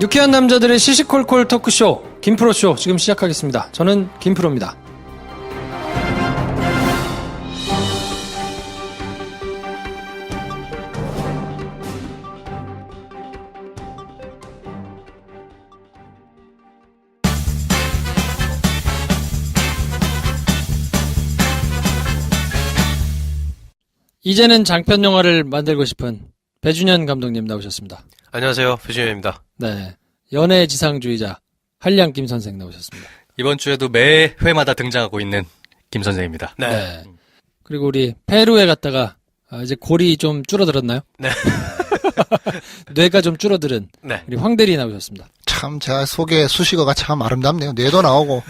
유쾌한 남자들의 시시콜콜 토크쇼 김프로쇼 지금 시작하겠습니다. 저는 김프로입니다. 이제는 장편 영화를 만들고 싶은 배준현 감독님 나오셨습니다. 안녕하세요. 배준현입니다. 네, 연애 지상주의자 한량 김 선생 나오셨습니다. 이번 주에도 매 회마다 등장하고 있는 김 선생입니다. 네. 그리고 우리 페루에 갔다가 이제 골이 좀 줄어들었나요? 네. 뇌가 좀 줄어들은 네. 우리 황대리 나오셨습니다. 참 제가 속에 수식어가 참 아름답네요. 뇌도 나오고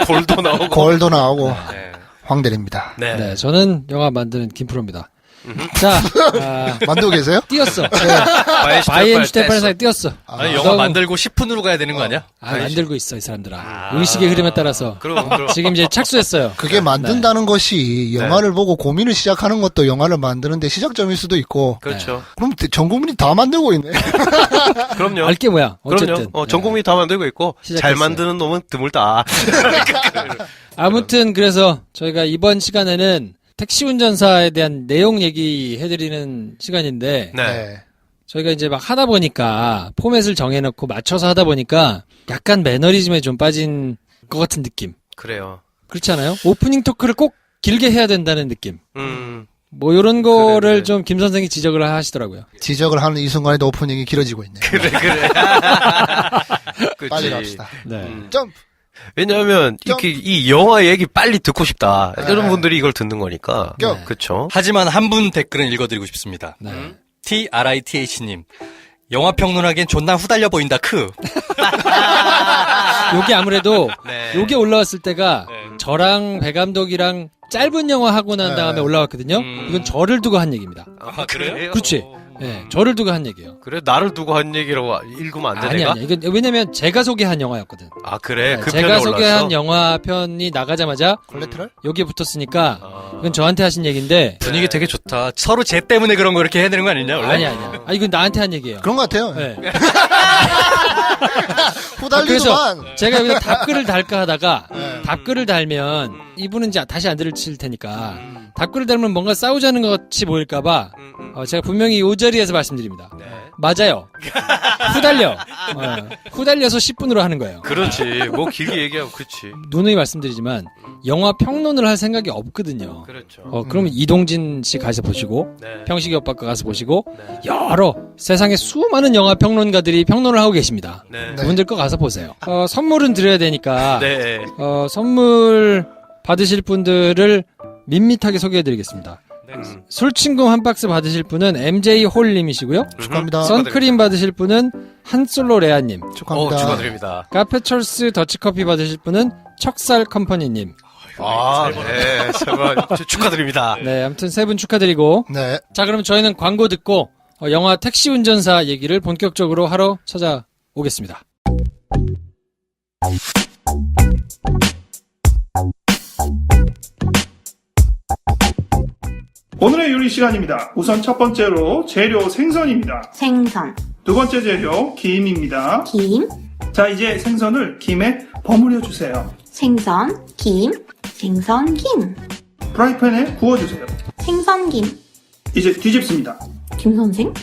골도 나오고. 골도 나오고 네. 황대리입니다. 네. 네, 저는 영화 만드는 김프로입니다. 자, 만들고 계세요? 뛰었어. 바이엔슈타인에서 바이엔슈타인에 뛰었어. 아니, 영화 너무- 만들고 10분으로 가야 되는 거 아니야? 만들고 있어, 이 사람들아. 의식의 흐름에 따라서. 그럼. 지금 이제 착수했어요. 그게 만든다는 것이 영화를 보고 고민을 시작하는 것도 영화를 만드는데 시작점일 수도 있고 그렇죠. 그럼 전 국민이 다 만들고 있네. 그럼요. 알게 뭐야. 어쨌든. 그럼요. 전 국민이 다 만들고 있고 시작했어요. 잘 만드는 놈은 드물다. 아무튼 그래서 저희가 이번 시간에는 택시 운전사에 대한 내용 얘기해드리는 시간인데 네. 저희가 이제 막 하다 보니까 포맷을 정해놓고 맞춰서 하다 보니까 약간 매너리즘에 좀 빠진 것 같은 느낌. 그래요. 그렇지 않아요? 오프닝 토크를 꼭 길게 해야 된다는 느낌. 뭐 이런 거를 그래. 좀 김 선생이 지적을 하시더라고요. 지적을 하는 이 순간에도 오프닝이 길어지고 있네. 그래. 그치. 빨리 갑시다. 네. 점프. 왜냐하면 이렇게 이 영화 얘기 빨리 듣고 싶다. 이런 분들이 이걸 듣는 거니까. 네. 그렇죠. 하지만 한 분 댓글은 읽어드리고 싶습니다. 네. TRITH님. 영화 평론하기엔 존나 후달려 보인다, 크. 요게 아무래도 네. 요게 올라왔을 때가 저랑 배 감독이랑 짧은 영화 하고 난 다음에 올라왔거든요. 이건 저를 두고 한 얘기입니다. 아, 그래요? 그렇지. 네, 저를 두고 한 얘기예요. 그래? 나를 두고 한 얘기라고 읽으면 안 돼, 내가? 아니. 이건 왜냐면 제가 소개한 영화였거든. 아, 그래? 네, 그 제가 편에 소개한 올랐어? 영화 편이 나가자마자 콜레트럴? 여기에 붙었으니까 이건 저한테 하신 얘기인데 분위기 되게 좋다. 서로 쟤 때문에 그런 거 이렇게 해야 되는 거 아니냐, 원래? 아니야. 이건 나한테 한 얘기예요. 그런 것 같아요. 네. 후달리더만. 그래서 제가 여기다 답글을 달까 하다가 답글을 달면 이분은 이제 다시 안 들으실 테니까 답글을 달면 뭔가 싸우자는 것 같이 보일까봐 제가 분명히 이 자리에서 말씀드립니다. 네. 맞아요. 후달려. 후달려서 10분으로 하는 거예요. 그렇지. 뭐 길게 얘기하고, 그렇지. 누누이 말씀드리지만 영화 평론을 할 생각이 없거든요. 그렇죠. 그러면 이동진 씨 가서 보시고 네. 평식이 오빠 거 가서 보시고 네. 여러 세상에 수많은 영화 평론가들이 평론을 하고 계십니다. 네. 그분들 거 가서 보세요. 선물은 드려야 되니까 네. 선물 받으실 분들을 밋밋하게 소개해드리겠습니다. 술친구 한 박스 받으실 분은 MJ홀님이시고요. 축하합니다. 선크림 받으실 분은 한솔로 레아님. 축하합니다. 축하드립니다. 카페철스 더치커피 받으실 분은 척살컴퍼니님. 아, 네. 정말 축하드립니다. 네, 아무튼 세 분 축하드리고. 네. 자, 그럼 저희는 광고 듣고 영화 택시 운전사 얘기를 본격적으로 하러 찾아오겠습니다. 오늘의 요리 시간입니다. 우선 첫 번째로 재료 생선입니다. 생선, 두 번째 재료 김입니다. 김, 자, 이제 생선을 김에 버무려 주세요. 생선, 김, 생선김, 프라이팬에 구워주세요. 생선김, 이제 뒤집습니다. 김선생,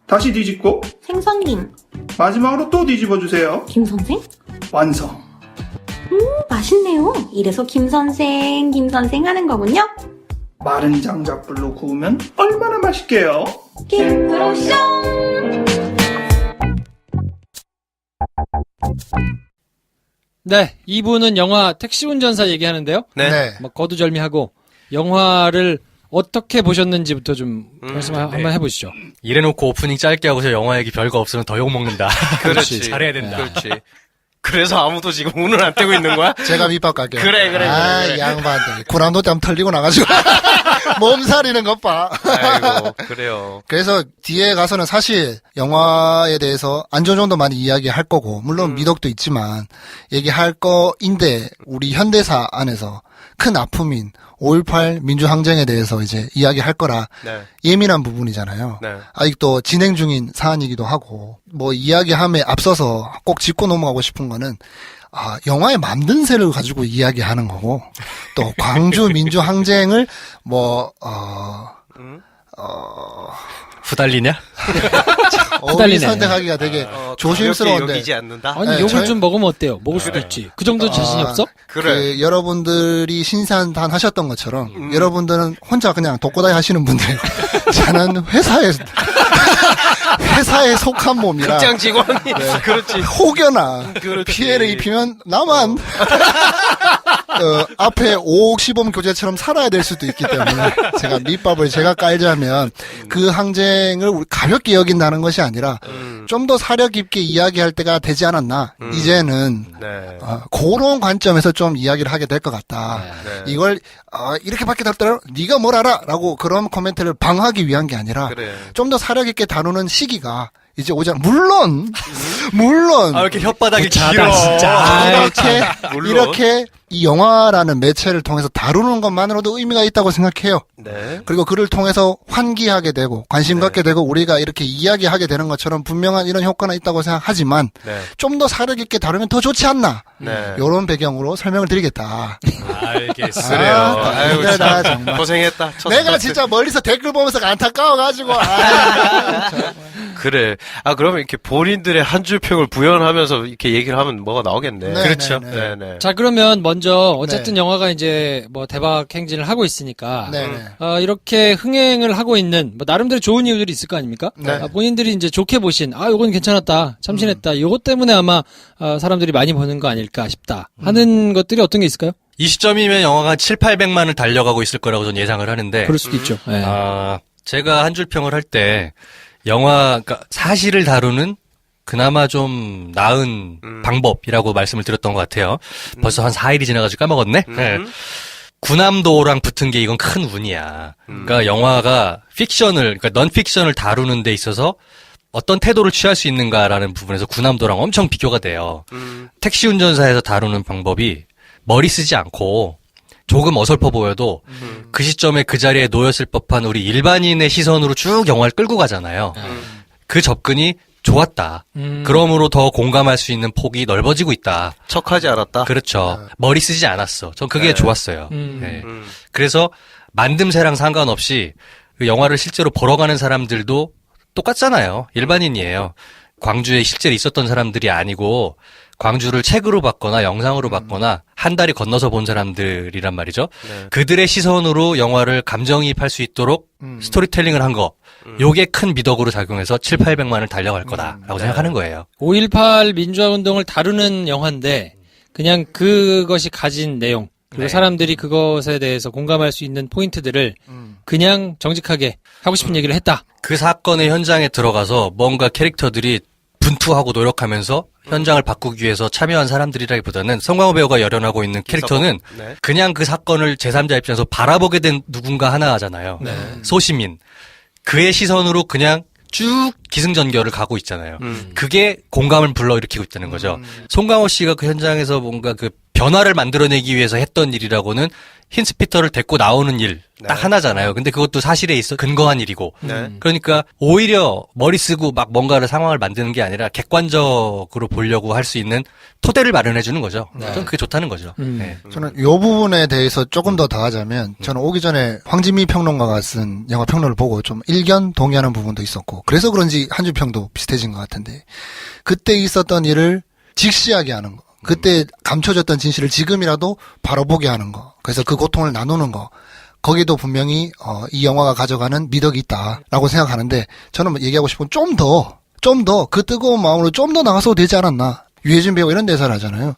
다시 뒤집고 생선김, 마지막으로 또 뒤집어 주세요. 김선생? 완성. 맛있네요. 이래서 김선생, 김선생 하는 거군요. 마른 장작불로 구우면 얼마나 맛있게요. 김프로쇼! 네, 2부는 영화 택시 운전사 얘기하는데요. 네. 막 거두절미하고 영화를 어떻게 보셨는지부터 좀 말씀 네. 한번 해보시죠. 이래놓고 오프닝 짧게 하고서 영화 얘기 별거 없으면 더 욕먹는다. 그렇지. 잘해야 된다. 그렇지. 그래서 아무도 지금 운을 안 떼고 있는 거야? 제가 밑밥 갈게요. 그래. 이 양반들. 고난도 땀 털리고 나가지고. 몸살이는 것 봐. 아이고, 그래요. 그래서 뒤에 가서는 사실 영화에 대해서 안전 정도 많이 이야기할 거고, 물론 미덕도 있지만, 얘기할 거인데, 우리 현대사 안에서 큰 아픔인 5.18 민주항쟁에 대해서 이제 이야기할 거라 네. 예민한 부분이잖아요. 네. 아직도 진행 중인 사안이기도 하고, 뭐 이야기함에 앞서서 꼭 짚고 넘어가고 싶은 거는, 영화의 만든새를 가지고 이야기하는 거고, 또 광주 민주항쟁을 후달리냐? 어휘 후달리네. 선택하기가 되게 조심스러운데. 가볍게 여기지 않는다? 아니 네, 욕을 좀 먹으면 어때요? 먹을 수도 있지. 그 정도 자신이 없어? 그래. 여러분들이 신산단 하셨던 것처럼 여러분들은 혼자 그냥 독고다이 하시는 분들 저는 회사에 속한 몸이라 직장 직원이. 그렇지. 혹여나 그렇지. 피해를 입히면 나만 앞에 5억 시범 교재처럼 살아야 될 수도 있기 때문에 제가 밑밥을 제가 깔자면 그 항쟁을 우리 가볍게 여긴다는 것이 아니라 좀 더 사려 깊게 이야기할 때가 되지 않았나. 이제는 네. 그런 관점에서 좀 이야기를 하게 될 것 같다. 네. 이걸 이렇게밖에 다르더라. 네가 뭘 알아?라고 그런 코멘트를 방어하기 위한 게 아니라 그래. 좀 더 사려 깊게 다루는 시기가 이제 오잖아. 물론 아, 왜 이렇게 혓바닥이 구차하다, 길어. 진짜. 이렇게 이 영화라는 매체를 통해서 다루는 것만으로도 의미가 있다고 생각해요. 네. 그리고 그를 통해서 환기하게 되고 관심 네. 갖게 되고 우리가 이렇게 이야기하게 되는 것처럼 분명한 이런 효과는 있다고 생각하지만 네. 좀 더 사려 깊게 다루면 더 좋지 않나. 네. 이런 배경으로 설명을 드리겠다. 알겠어요. 그래요. 아이고, 힘들다, 참. 정말. 고생했다. 첫 내가 번째. 진짜 멀리서 댓글 보면서 안타까워가지고 그래. 그러면 이렇게 본인들의 한 줄 평을 부연하면서 이렇게 얘기를 하면 뭐가 나오겠네. 네, 그렇죠. 네, 네, 네. 자, 그러면 먼저 어쨌든 영화가 이제 뭐 대박 행진을 하고 있으니까 네. 이렇게 흥행을 하고 있는 뭐 나름대로 좋은 이유들이 있을 거 아닙니까? 네. 본인들이 이제 좋게 보신 요건 괜찮았다, 참신했다. 요것 때문에 아마 사람들이 많이 보는 거 아닐까 싶다 하는 것들이 어떤 게 있을까요? 이 시점이면 영화가 7,800만을 달려가고 있을 거라고 저는 예상을 하는데. 그럴 수도 있죠. 네. 제가 한 줄 평을 할 때 그러니까 사실을 다루는 그나마 좀 나은 방법이라고 말씀을 드렸던 것 같아요. 벌써 한 4일이 지나가지고 까먹었네. 네. 군함도랑 붙은 게 이건 큰 운이야. 그러니까 영화가 그러니까 넌픽션을 다루는 데 있어서 어떤 태도를 취할 수 있는가라는 부분에서 군함도랑 엄청 비교가 돼요. 택시 운전사에서 다루는 방법이 머리 쓰지 않고 조금 어설퍼 보여도 그 시점에 그 자리에 놓였을 법한 우리 일반인의 시선으로 쭉 영화를 끌고 가잖아요. 그 접근이 좋았다. 그러므로 더 공감할 수 있는 폭이 넓어지고 있다. 척하지 않았다. 그렇죠. 머리 쓰지 않았어. 전 그게 네. 좋았어요. 네. 그래서 만듦새랑 상관없이 그 영화를 실제로 보러 가는 사람들도 똑같잖아요. 일반인이에요. 광주에 실제로 있었던 사람들이 아니고 광주를 책으로 봤거나 영상으로 봤거나 한 달이 건너서 본 사람들이란 말이죠. 네. 그들의 시선으로 영화를 감정이입할 수 있도록 스토리텔링을 한 거. 요게 큰 미덕으로 작용해서 7,800만을 달려갈 거다라고 생각하는 거예요. 5.18 민주화 운동을 다루는 영화인데 그냥 그것이 가진 내용 그리고 네. 사람들이 그것에 대해서 공감할 수 있는 포인트들을 그냥 정직하게 하고 싶은 얘기를 했다. 그 사건의 현장에 들어가서 뭔가 캐릭터들이 분투하고 노력하면서 현장을 바꾸기 위해서 참여한 사람들이라기보다는 송강호 배우가 열연하고 있는 캐릭터는 네. 그냥 그 사건을 제3자 입장에서 바라보게 된 누군가 하나잖아요. 소시민. 그의 시선으로 그냥 쭉 기승전결을 가고 있잖아요. 그게 공감을 불러일으키고 있다는 거죠. 송강호 씨가 그 현장에서 뭔가 그 변화를 만들어내기 위해서 했던 일이라고는 힌스피터를 데리고 나오는 일 딱 하나잖아요. 근데 그것도 사실에 있어 근거한 일이고. 네. 그러니까 오히려 머리 쓰고 막 뭔가를 상황을 만드는 게 아니라 객관적으로 보려고 할 수 있는 토대를 마련해 주는 거죠. 저는 그게 좋다는 거죠. 네. 저는 이 부분에 대해서 조금 더 더하자면 저는 오기 전에 황진미 평론가가 쓴 영화 평론을 보고 좀 일견 동의하는 부분도 있었고 그래서 그런지 한 줄 평도 비슷해진 것 같은데 그때 있었던 일을 직시하게 하는 거 그때 감춰졌던 진실을 지금이라도 바로 보게 하는 거 그래서 그 고통을 나누는 거 거기도 분명히 이 영화가 가져가는 미덕이 있다라고 생각하는데 저는 뭐 얘기하고 싶은 좀 더 그 뜨거운 마음으로 좀 더 나가서도 되지 않았나 유해진 배우 이런 대사를 하잖아요.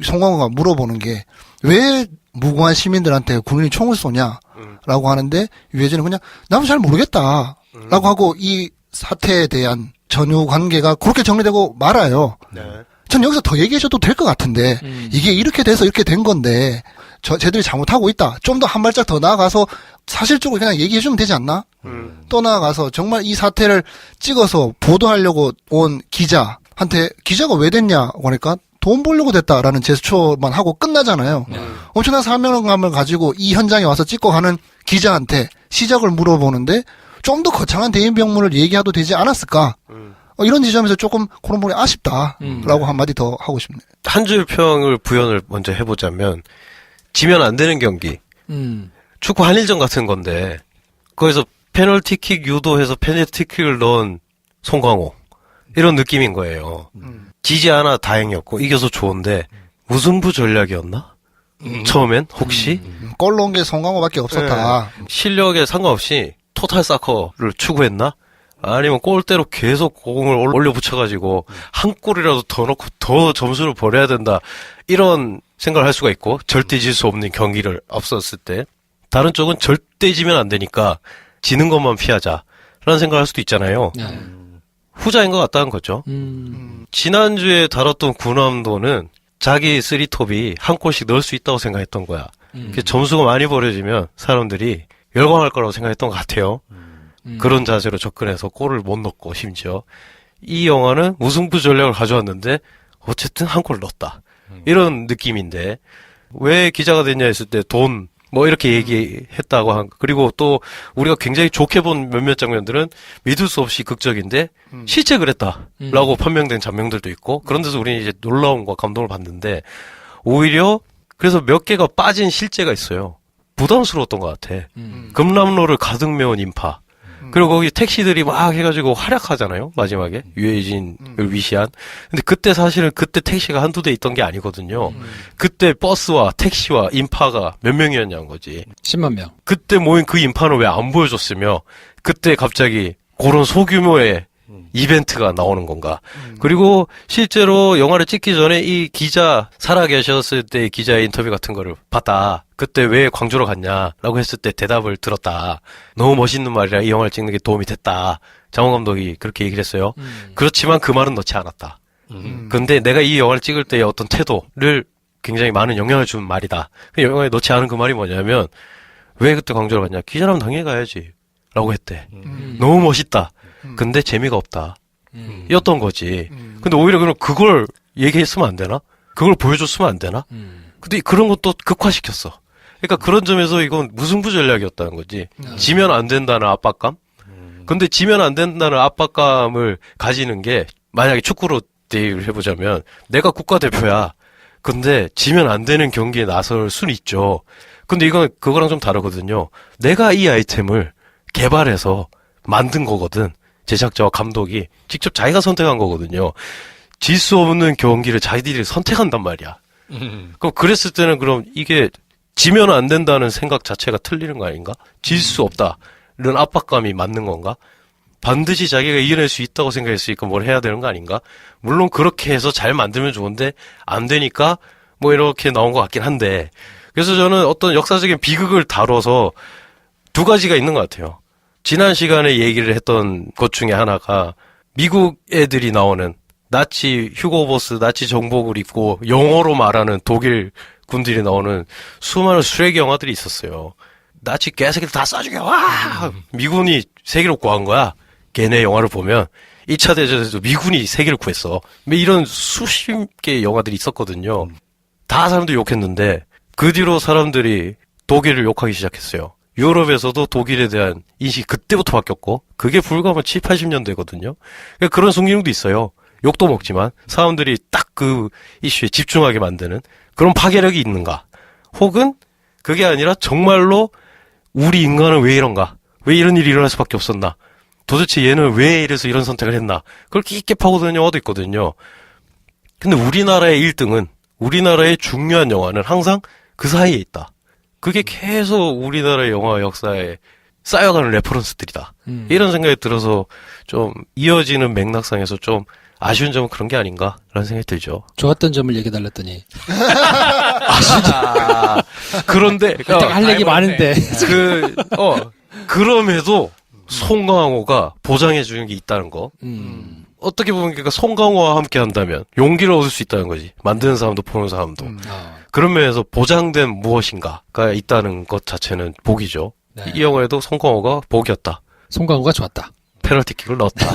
송강호가 물어보는 게 왜 무고한 시민들한테 군인이 총을 쏘냐라고 하는데 유해진은 그냥 나도 잘 모르겠다라고 하고 이 사태에 대한 전후 관계가 그렇게 정리되고 말아요. 네. 전 여기서 더 얘기해줘도 될 것 같은데 이게 이렇게 돼서 이렇게 된 건데 쟤들이 잘못하고 있다. 좀 더 한 발짝 더 나아가서 사실적으로 그냥 얘기해주면 되지 않나? 또 나아가서 정말 이 사태를 찍어서 보도하려고 온 기자한테 기자가 왜 됐냐고 하니까 돈 벌려고 됐다라는 제스처만 하고 끝나잖아요. 엄청난 사명감을 가지고 이 현장에 와서 찍고 가는 기자한테 시작을 물어보는데 좀 더 거창한 대인배역문을 얘기해도 되지 않았을까? 이런 지점에서 조금 그런 부분이 아쉽다라고 한마디 더 하고 싶네요. 한 줄 평을 부연을 먼저 해보자면 지면 안 되는 경기. 축구 한일전 같은 건데 거기서 페널티킥 유도해서 페널티킥을 넣은 송강호 이런 느낌인 거예요. 지지 않아 다행이었고 이겨서 좋은데 무승부 전략이었나? 처음엔 혹시 골 넣은 게 송강호밖에 없었다. 실력에 상관없이 토탈 사커를 추구했나? 아니면 골대로 계속 공을 올려 붙여가지고 한 골이라도 더 넣고 더 점수를 벌여야 된다 이런 생각을 할 수가 있고 절대 질 수 없는 경기를 앞섰을 때 다른 쪽은 절대 지면 안 되니까 지는 것만 피하자라는 생각을 할 수도 있잖아요. 후자인 것 같다는 거죠. 지난주에 다뤘던 구남도는 자기 쓰리톱이 한 골씩 넣을 수 있다고 생각했던 거야. 점수가 많이 벌어지면 사람들이 열광할 거라고 생각했던 것 같아요. 그런 자세로 접근해서 골을 못 넣고 심지어 이 영화는 무승부 전략을 가져왔는데 어쨌든 한 골 넣었다. 이런 느낌인데 왜 기자가 됐냐 했을 때 돈 뭐 이렇게 얘기했다고 한 그리고 또 우리가 굉장히 좋게 본 몇몇 장면들은 믿을 수 없이 극적인데 실제 그랬다라고 판명된 장면들도 있고 그런 데서 우리는 이제 놀라움과 감동을 받는데 오히려 그래서 몇 개가 빠진 실제가 있어요. 부담스러웠던 것 같아. 금남로를 가득 메운 인파. 그리고 거기 택시들이 막 해가지고 활약하잖아요. 마지막에 유해진을 위시한. 근데 그때 사실은 그때 택시가 한두 대 있던 게 아니거든요. 그때 버스와 택시와 인파가 몇 명이었냐는 거지. 10만 명. 그때 모인 그 인파는 왜 안 보여줬으며 그때 갑자기 그런 소규모의 이벤트가 나오는 건가. 그리고 실제로 영화를 찍기 전에 이 기자 살아계셨을 때 기자의 인터뷰 같은 거를 봤다. 그때 왜 광주로 갔냐라고 했을 때 대답을 들었다. 너무 멋있는 말이라 이 영화를 찍는 게 도움이 됐다. 장원 감독이 그렇게 얘기를 했어요. 그렇지만 그 말은 넣지 않았다. 근데 내가 이 영화를 찍을 때의 어떤 태도를 굉장히 많은 영향을 준 말이다. 그 영화에 넣지 않은 그 말이 뭐냐면 왜 그때 광주로 갔냐. 기자라면 당연히 가야지. 라고 했대. 너무 멋있다. 근데 재미가 없다. 였던 거지. 근데 오히려 그럼 그걸 얘기했으면 안 되나? 그걸 보여줬으면 안 되나? 근데 그런 것도 극화시켰어. 그러니까 그런 점에서 이건 무승부 전략이었다는 거지. 지면 안 된다는 압박감? 근데 지면 안 된다는 압박감을 가지는 게 만약에 축구로 대입을 해보자면 내가 국가대표야. 근데 지면 안 되는 경기에 나설 수는 있죠. 근데 이건 그거랑 좀 다르거든요. 내가 이 아이템을 개발해서 만든 거거든. 제작자와 감독이 직접 자기가 선택한 거거든요. 질 수 없는 경기를 자기들이 선택한단 말이야. 그럼 그랬을 때는 그럼 이게 지면 안 된다는 생각 자체가 틀리는 거 아닌가? 질 수 없다. 이런 압박감이 맞는 건가? 반드시 자기가 이겨낼 수 있다고 생각했으니까 뭘 해야 되는 거 아닌가? 물론 그렇게 해서 잘 만들면 좋은데 안 되니까 뭐 이렇게 나온 것 같긴 한데 그래서 저는 어떤 역사적인 비극을 다뤄서 두 가지가 있는 것 같아요. 지난 시간에 얘기를 했던 것 중에 하나가 미국 애들이 나오는 나치 휴고보스 나치 정복을 입고 영어로 말하는 독일 군들이 나오는 수많은 수레기 영화들이 있었어요. 나치 개새끼들 다 쏴죽여 와! 미군이 세계를 구한 거야. 걔네 영화를 보면 2차 대전에서 미군이 세계를 구했어. 이런 수십 개의 영화들이 있었거든요. 다 사람들이 욕했는데 그 뒤로 사람들이 독일을 욕하기 시작했어요. 유럽에서도 독일에 대한 인식이 그때부터 바뀌었고 그게 불과 7, 80년대거든요. 그러니까 그런 순기능도 있어요. 욕도 먹지만 사람들이 딱 그 이슈에 집중하게 만드는 그런 파괴력이 있는가. 혹은 그게 아니라 정말로 우리 인간은 왜 이런가. 왜 이런 일이 일어날 수밖에 없었나. 도대체 얘는 왜 이래서 이런 선택을 했나. 그걸 깊게 파고드는 영화도 있거든요. 근데 우리나라의 1등은 우리나라의 중요한 영화는 항상 그 사이에 있다. 그게 계속 우리나라의 영화 역사에 쌓여가는 레퍼런스들이다. 이런 생각이 들어서 좀 이어지는 맥락상에서 좀 아쉬운 점은 그런 게 아닌가라는 생각이 들죠. 좋았던 점을 얘기해달랬더니. 그런데 할 얘기 많은데. 그럼에도 송강호가 보장해주는 게 있다는 거. 어떻게 보면 그러니까 송강호와 함께 한다면 용기를 얻을 수 있다는 거지. 만드는 사람도 보는 사람도. 그런 면에서 보장된 무엇인가가 있다는 것 자체는 복이죠. 네. 이 영화에도 송강호가 복이었다. 송강호가 좋았다. 페널티킥을 넣었다.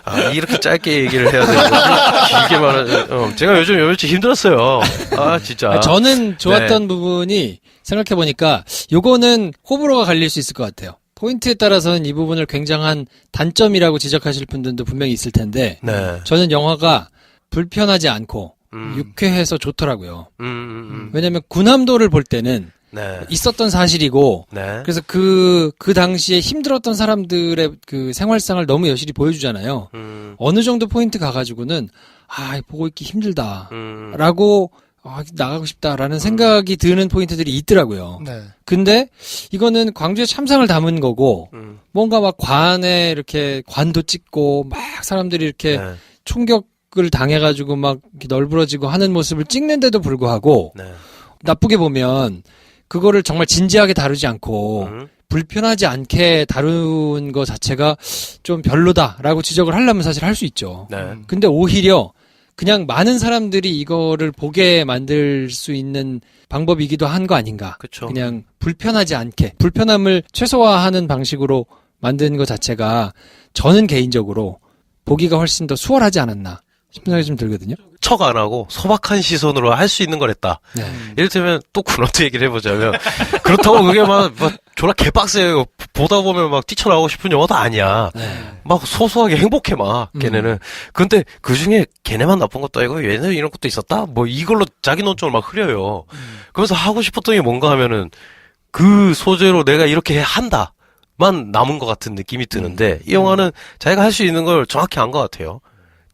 아, 이렇게 짧게 얘기를 해야 되는 거지. 길게 말하면, 제가 요즘 며칠 힘들었어요. 아, 진짜. 저는 좋았던 네. 부분이 생각해보니까 요거는 호불호가 갈릴 수 있을 것 같아요. 포인트에 따라서는 이 부분을 굉장한 단점이라고 지적하실 분들도 분명히 있을 텐데 네. 저는 영화가 불편하지 않고 유쾌해서 좋더라고요. 왜냐면 군함도를 볼 때는 네. 있었던 사실이고 네. 그래서 그 당시에 힘들었던 사람들의 그 생활상을 너무 여실히 보여주잖아요. 어느 정도 포인트 가가지고는 보고 있기 힘들다 라고 나가고 싶다라는 생각이 드는 포인트들이 있더라고요. 네. 근데 이거는 광주의 참상을 담은 거고 뭔가 막 관에 이렇게 관도 찍고 막 사람들이 이렇게 네. 총격을 당해가지고 막 이렇게 널브러지고 하는 모습을 찍는데도 불구하고 네. 나쁘게 보면 그거를 정말 진지하게 다루지 않고 불편하지 않게 다룬 거 자체가 좀 별로다라고 지적을 하려면 사실 할 수 있죠. 네. 근데 오히려 그냥 많은 사람들이 이거를 보게 만들 수 있는 방법이기도 한 거 아닌가. 그쵸. 그냥 불편하지 않게 불편함을 최소화하는 방식으로 만든 것 자체가 저는 개인적으로 보기가 훨씬 더 수월하지 않았나 싶은 생각이 좀 들거든요. 척 안 하고 소박한 시선으로 할 수 있는 걸 했다. 네. 이를테면 또 군함도 얘기를 해보자면 그렇다고 그게 막 졸라 개빡세요. 보다 보면 막 뛰쳐나오고 싶은 영화도 아니야. 막 소소하게 행복해 막 걔네는. 근데 그중에 걔네만 나쁜 것도 아니고 얘네 이런 것도 있었다? 뭐 이걸로 자기 논점을 막 흐려요. 그래서 하고 싶었던 게 뭔가 하면은 그 소재로 내가 이렇게 한다 만 남은 것 같은 느낌이 드는데 이 영화는 자기가 할 수 있는 걸 정확히 한 것 같아요.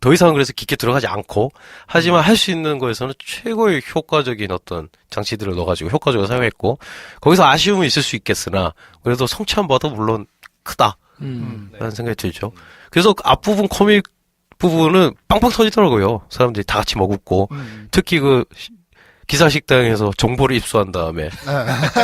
더 이상 그래서 깊게 들어가지 않고 하지만 할 수 있는 거에서는 최고의 효과적인 어떤 장치들을 넣어가지고 효과적으로 사용했고 거기서 아쉬움은 있을 수 있겠으나 그래도 성취함보다 물론 크다라는 생각이 들죠. 그래서 그 앞부분 코믹 부분은 빵빵 터지더라고요. 사람들이 다 같이 먹고 특히 그 기사 식당에서 정보를 입수한 다음에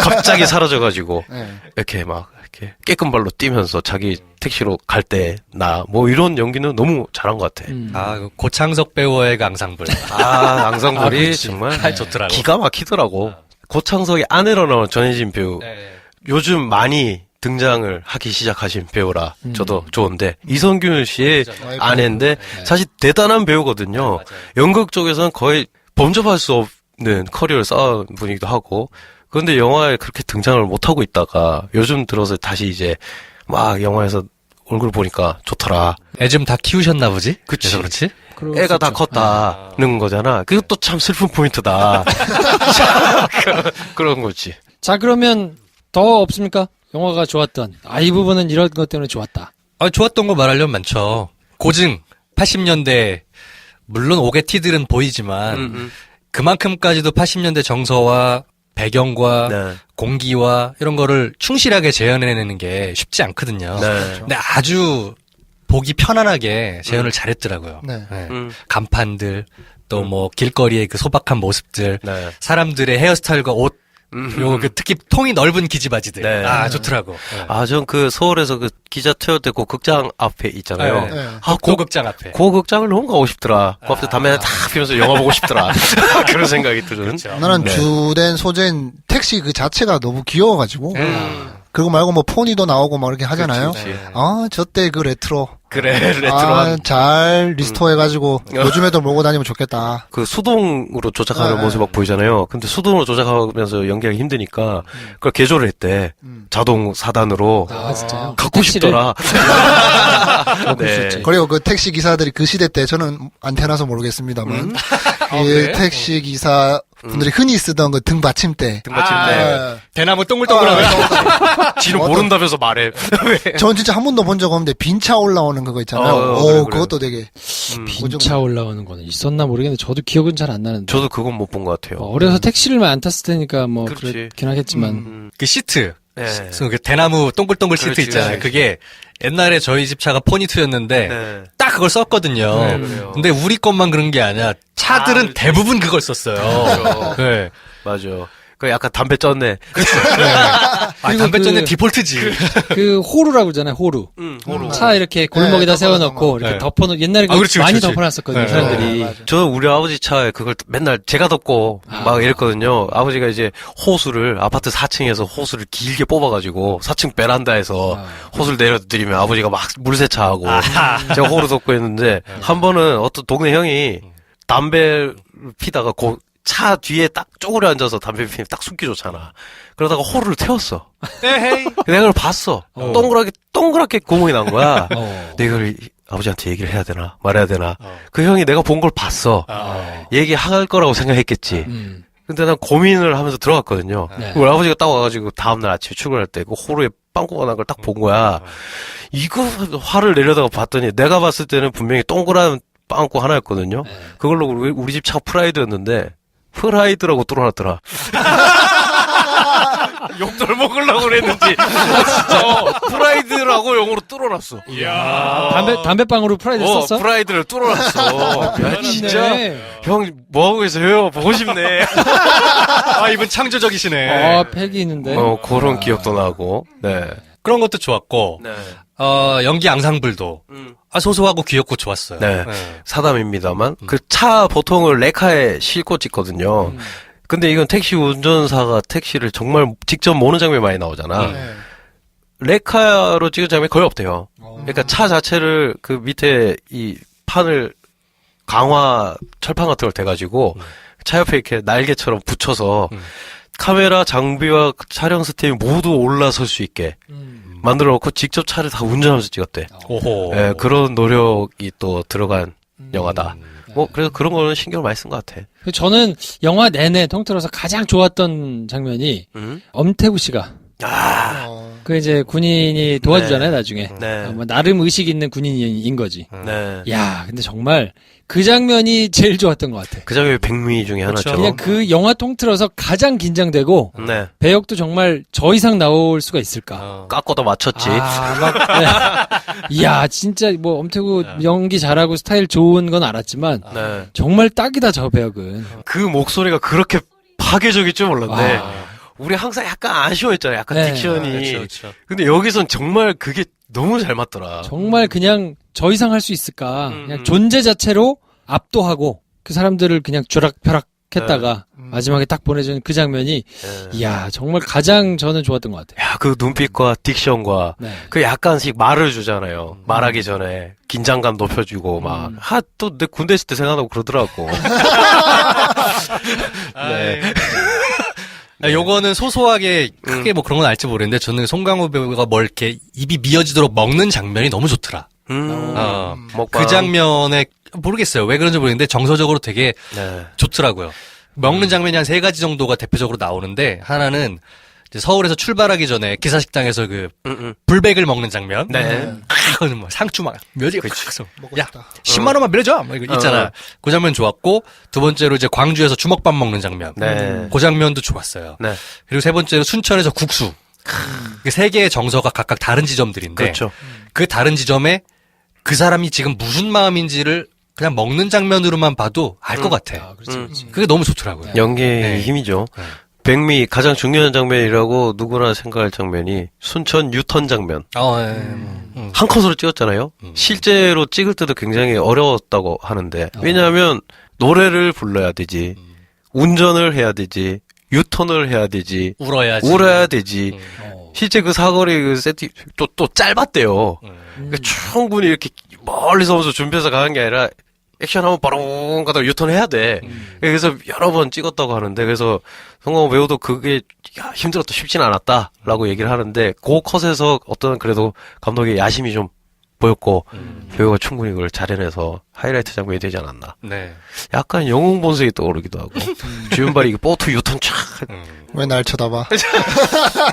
갑자기 사라져가지고 네. 이렇게 막 이렇게 깨끗 발로 뛰면서 자기 택시로 갈 때 나 뭐 이런 연기는 너무 잘한 것 같아. 그 고창석 배우의 그 앙상블. 앙상블이 그치. 정말 좋더라고. 기가 막히더라고. 고창석의 아내로 나온 전혜진 배우 요즘 많이 등장을 하기 시작하신 배우라 저도 좋은데 이성균 씨의 아내인데 사실 대단한 배우거든요. 연극 쪽에서는 거의 범접할 수 없는 커리어를 쌓은 분이기도 하고 그런데 영화에 그렇게 등장을 못하고 있다가 요즘 들어서 다시 이제 막 영화에서 얼굴 보니까 좋더라. 애 좀 다 키우셨나 보지? 그치. 그래서 그렇지? 애가 다 컸다는 거잖아. 그것도 참 슬픈 포인트다. 그런 거지. 자 그러면 더 없습니까? 영화가 좋았던 이 부분은 이런 것 때문에 좋았다. 좋았던 거 말하려면 많죠. 고증 80년대 물론 오게티들은 보이지만 그만큼까지도 80년대 정서와 배경과 네. 공기와 이런 거를 충실하게 재현해내는 게 쉽지 않거든요. 네. 근데 아주 보기 편안하게 재현을 잘했더라고요. 네. 네. 간판들 또 뭐 길거리의 그 소박한 모습들 네. 사람들의 헤어스타일과 옷 요 그 특히 통이 넓은 기지바지들 네. 좋더라고. 네. 전 그 서울에서 그 기자 퇴원 때 그 극장 앞에 있잖아요. 네. 네. 고극장 앞에. 그 극장을 너무 가고 싶더라. 그 앞에 담배 탁 피면서 영화 보고 싶더라. 그런 생각이 드는. 그렇죠. 나는 네. 주된 소재인 택시 그 자체가 너무 귀여워가지고. 그거 말고 뭐 포니도 나오고 막 이렇게 하잖아요. 그치. 저때 그 레트로. 그래, 레트로한. 잘 리스토어해가지고 요즘에도 몰고 다니면 좋겠다. 그 수동으로 조작하는 네. 모습 막 보이잖아요. 근데 수동으로 조작하면서 연기하기 힘드니까 그걸 개조를 했대. 자동 4단으로. 진짜요? 갖고 택시를? 싶더라. 먹을 수 있지. 그리고 그 택시 기사들이 그 시대 때 저는 안 태어나서 모르겠습니다만 이 그래? 택시 기사 분들이 흔히 쓰던 그 등 받침대. 등받침대. 대나무 동글동글하면 지는 모른다면서 말해. 전 진짜 한 번도 본 적 없는데 빈차 올라오는 그거 있잖아요. 그래. 그것도 되게 빈차 올라오는 거는 있었나 모르겠는데 저도 기억은 잘 안 나는데 저도 그건 못 본 것 같아요. 어려서 택시를 많이 안 탔을 테니까 뭐 그렇지. 그렇긴 하겠지만 그 시트. 네. 그 대나무 동글동글 그렇지, 시트 있잖아요. 그렇지. 그게 옛날에 저희 집 차가 포니2였는데 네. 딱 그걸 썼거든요. 네, 그래요. 근데 우리 것만 그런 게 아니라 차들은 대부분 그걸 썼어요. 그렇죠. 네. 맞아. 그 약간 담배 쪘네. 아, 그리고 담배 쪘네 그- 디폴트지. 그 호루라고 그러잖아요. 호루. 호루. 차 이렇게 골목에다 네, 세워놓고 이렇게 네. 덮어놓 옛날에 아, 그렇지, 많이 그렇지. 덮어놨었거든요. 네. 사람들이. 맞아. 저 우리 아버지 차에 그걸 맨날 제가 덮고 막 이랬거든요. 아버지가 이제 호수를 아파트 4층에서 호수를 길게 뽑아가지고 4층 베란다에서 호수를 내려드리면 아버지가 막 물세차하고 제가 호루 덮고 있는데 한 번은 어떤 동네 형이 담배를 피다가 차 뒤에 딱 쪼그려 앉아서 담배 피면 딱 숨기 좋잖아. 그러다가 호루를 태웠어. 에헤이. 내가 그걸 봤어. 동그랗게 구멍이 난 거야. 어. 내가 이걸 아버지한테 얘기를 해야 되나 말해야 되나. 그 형이 내가 본 걸 봤어. 얘기할 거라고 생각했겠지. 근데 난 고민을 하면서 들어갔거든요. 네. 우리 아버지가 딱 와가지고 다음날 아침에 출근할 때 그 호루에 빵꾸가 난 걸 딱 본 거야. 이거 화를 내려다가 봤더니 내가 봤을 때는 분명히 동그란 빵꾸 하나였거든요. 그걸로 우리 집 차 프라이드였는데 프라이드라고 뚫어놨더라. 욕덜 먹으려고 그랬는지 진짜 프라이드라고 용어로 뚫어놨어. 담배빵으로 프라이드 썼어? 프라이드를 뚫어놨어. 야, 진짜 네. 형 뭐하고 계세요? 보고 싶네. 아, 이분 창조적이시네. 팩이 있는데. 그런 기억도 나고. 네. 그런 것도 좋았고, 네. 연기 앙상블도 소소하고 귀엽고 좋았어요. 네. 사담입니다만 그 차 보통을 레카에 싣고 찍거든요. 근데 이건 택시 운전사가 택시를 정말 직접 모는 장면이 많이 나오잖아. 네. 레카로 찍은 장면이 거의 없대요. 그러니까 차 자체를 그 밑에 이 판을 철판 같은 걸 대가지고 차 옆에 이렇게 날개처럼 붙여서 카메라 장비와 촬영 스텝이 모두 올라설 수 있게 만들어 놓고 직접 차를 다 운전하면서 찍었대. 오호. 예, 그런 노력이 또 들어간 영화다. 그래서 그런 거는 신경을 많이 쓴 것 같아. 저는 영화 내내 통틀어서 가장 좋았던 장면이 엄태구 씨가 그 이제 군인이 도와주잖아요, 나중에. 네. 나름 의식 있는 군인인 거지. 네. 야, 근데 정말 그 장면이 제일 좋았던 것 같아. 그 장면이 백미 중에 하나죠. 그냥 그 영화 통틀어서 가장 긴장되고 네. 배역도 정말 저 이상 나올 수가 있을까? 깎고도 맞췄지. 이야, 진짜 뭐 엄태구 연기 잘하고 스타일 좋은 건 알았지만 네. 정말 딱이다 저 배역은. 그 목소리가 그렇게 파괴적일 줄 몰랐네. 아. 우리 항상 약간 아쉬워했잖아요. 약간 네. 딕션이. 그렇죠. 근데 여기선 정말 그게 너무 잘 맞더라. 정말 그냥 저 이상 할 수 있을까? 그냥 음. 존재 자체로 압도하고 그 사람들을 그냥 쥐락펴락했다가 마지막에 딱 보내준 그 장면이 네. 이야 정말 가장 저는 좋았던 것 같아요. 야, 그 눈빛과 딕션과 네. 그 약간씩 말을 주잖아요. 말하기 전에 긴장감 높여주고 막 또 내 군대 있을 때 생각나고 그러더라고. 네. 요거는 소소하게 크게 뭐 그런 건 알지 모르겠는데 저는 송강호 배우가 뭘 이렇게 입이 미어지도록 먹는 장면이 너무 좋더라. 먹방. 그 장면에 모르겠어요. 왜 그런지 모르겠는데 정서적으로 되게 네. 좋더라고요. 먹는 장면이 한 3가지 정도가 대표적으로 나오는데 하나는 이제 서울에서 출발하기 전에 기사식당에서 그 불백을 먹는 장면. 네. 그거는 뭐 상추 막 멸치 그래서 먹고 야 싶다. 10만 원만 밀어줘. 뭐 이거 있잖아. 그 장면 좋았고 두 번째로 이제 광주에서 주먹밥 먹는 장면. 네. 그 장면도 좋았어요. 네. 그리고 세 번째로 순천에서 국수. 그 세 개의 정서가 각각 다른 지점들인데 그렇죠. 그 다른 지점에 그 사람이 지금 무슨 마음인지를 그냥 먹는 장면으로만 봐도 알 것 같아. 아, 그렇지, 그렇지. 그게 너무 좋더라고요. 연기의 네. 힘이죠. 네. 백미 가장 중요한 장면이라고 누구나 생각할 장면이 순천 유턴 장면. 한 컷으로 찍었잖아요. 실제로 찍을 때도 굉장히 어려웠다고 하는데 왜냐하면 노래를 불러야 되지, 운전을 해야 되지, 유턴을 해야 되지, 울어야 되지. 실제 그 사거리 그 세팅 또 짧았대요. 그러니까 충분히 이렇게 멀리서 오면서 준비해서 가는 게 아니라 액션 하면 바로 가다가 유턴해야 돼. 그래서 여러 번 찍었다고 하는데 그래서 송강호 배우도 그게 힘들었다 쉽진 않았다라고 얘기를 하는데 그 컷에서 어떤 그래도 감독의 야심이 좀 보였고 배우가 충분히 그걸 잘해내서 하이라이트 장면이 되지 않았나. 네. 약간 영웅 본색이 떠오르기도 하고 주연발이 보트 유턴 촥. 왜 날 쳐다봐?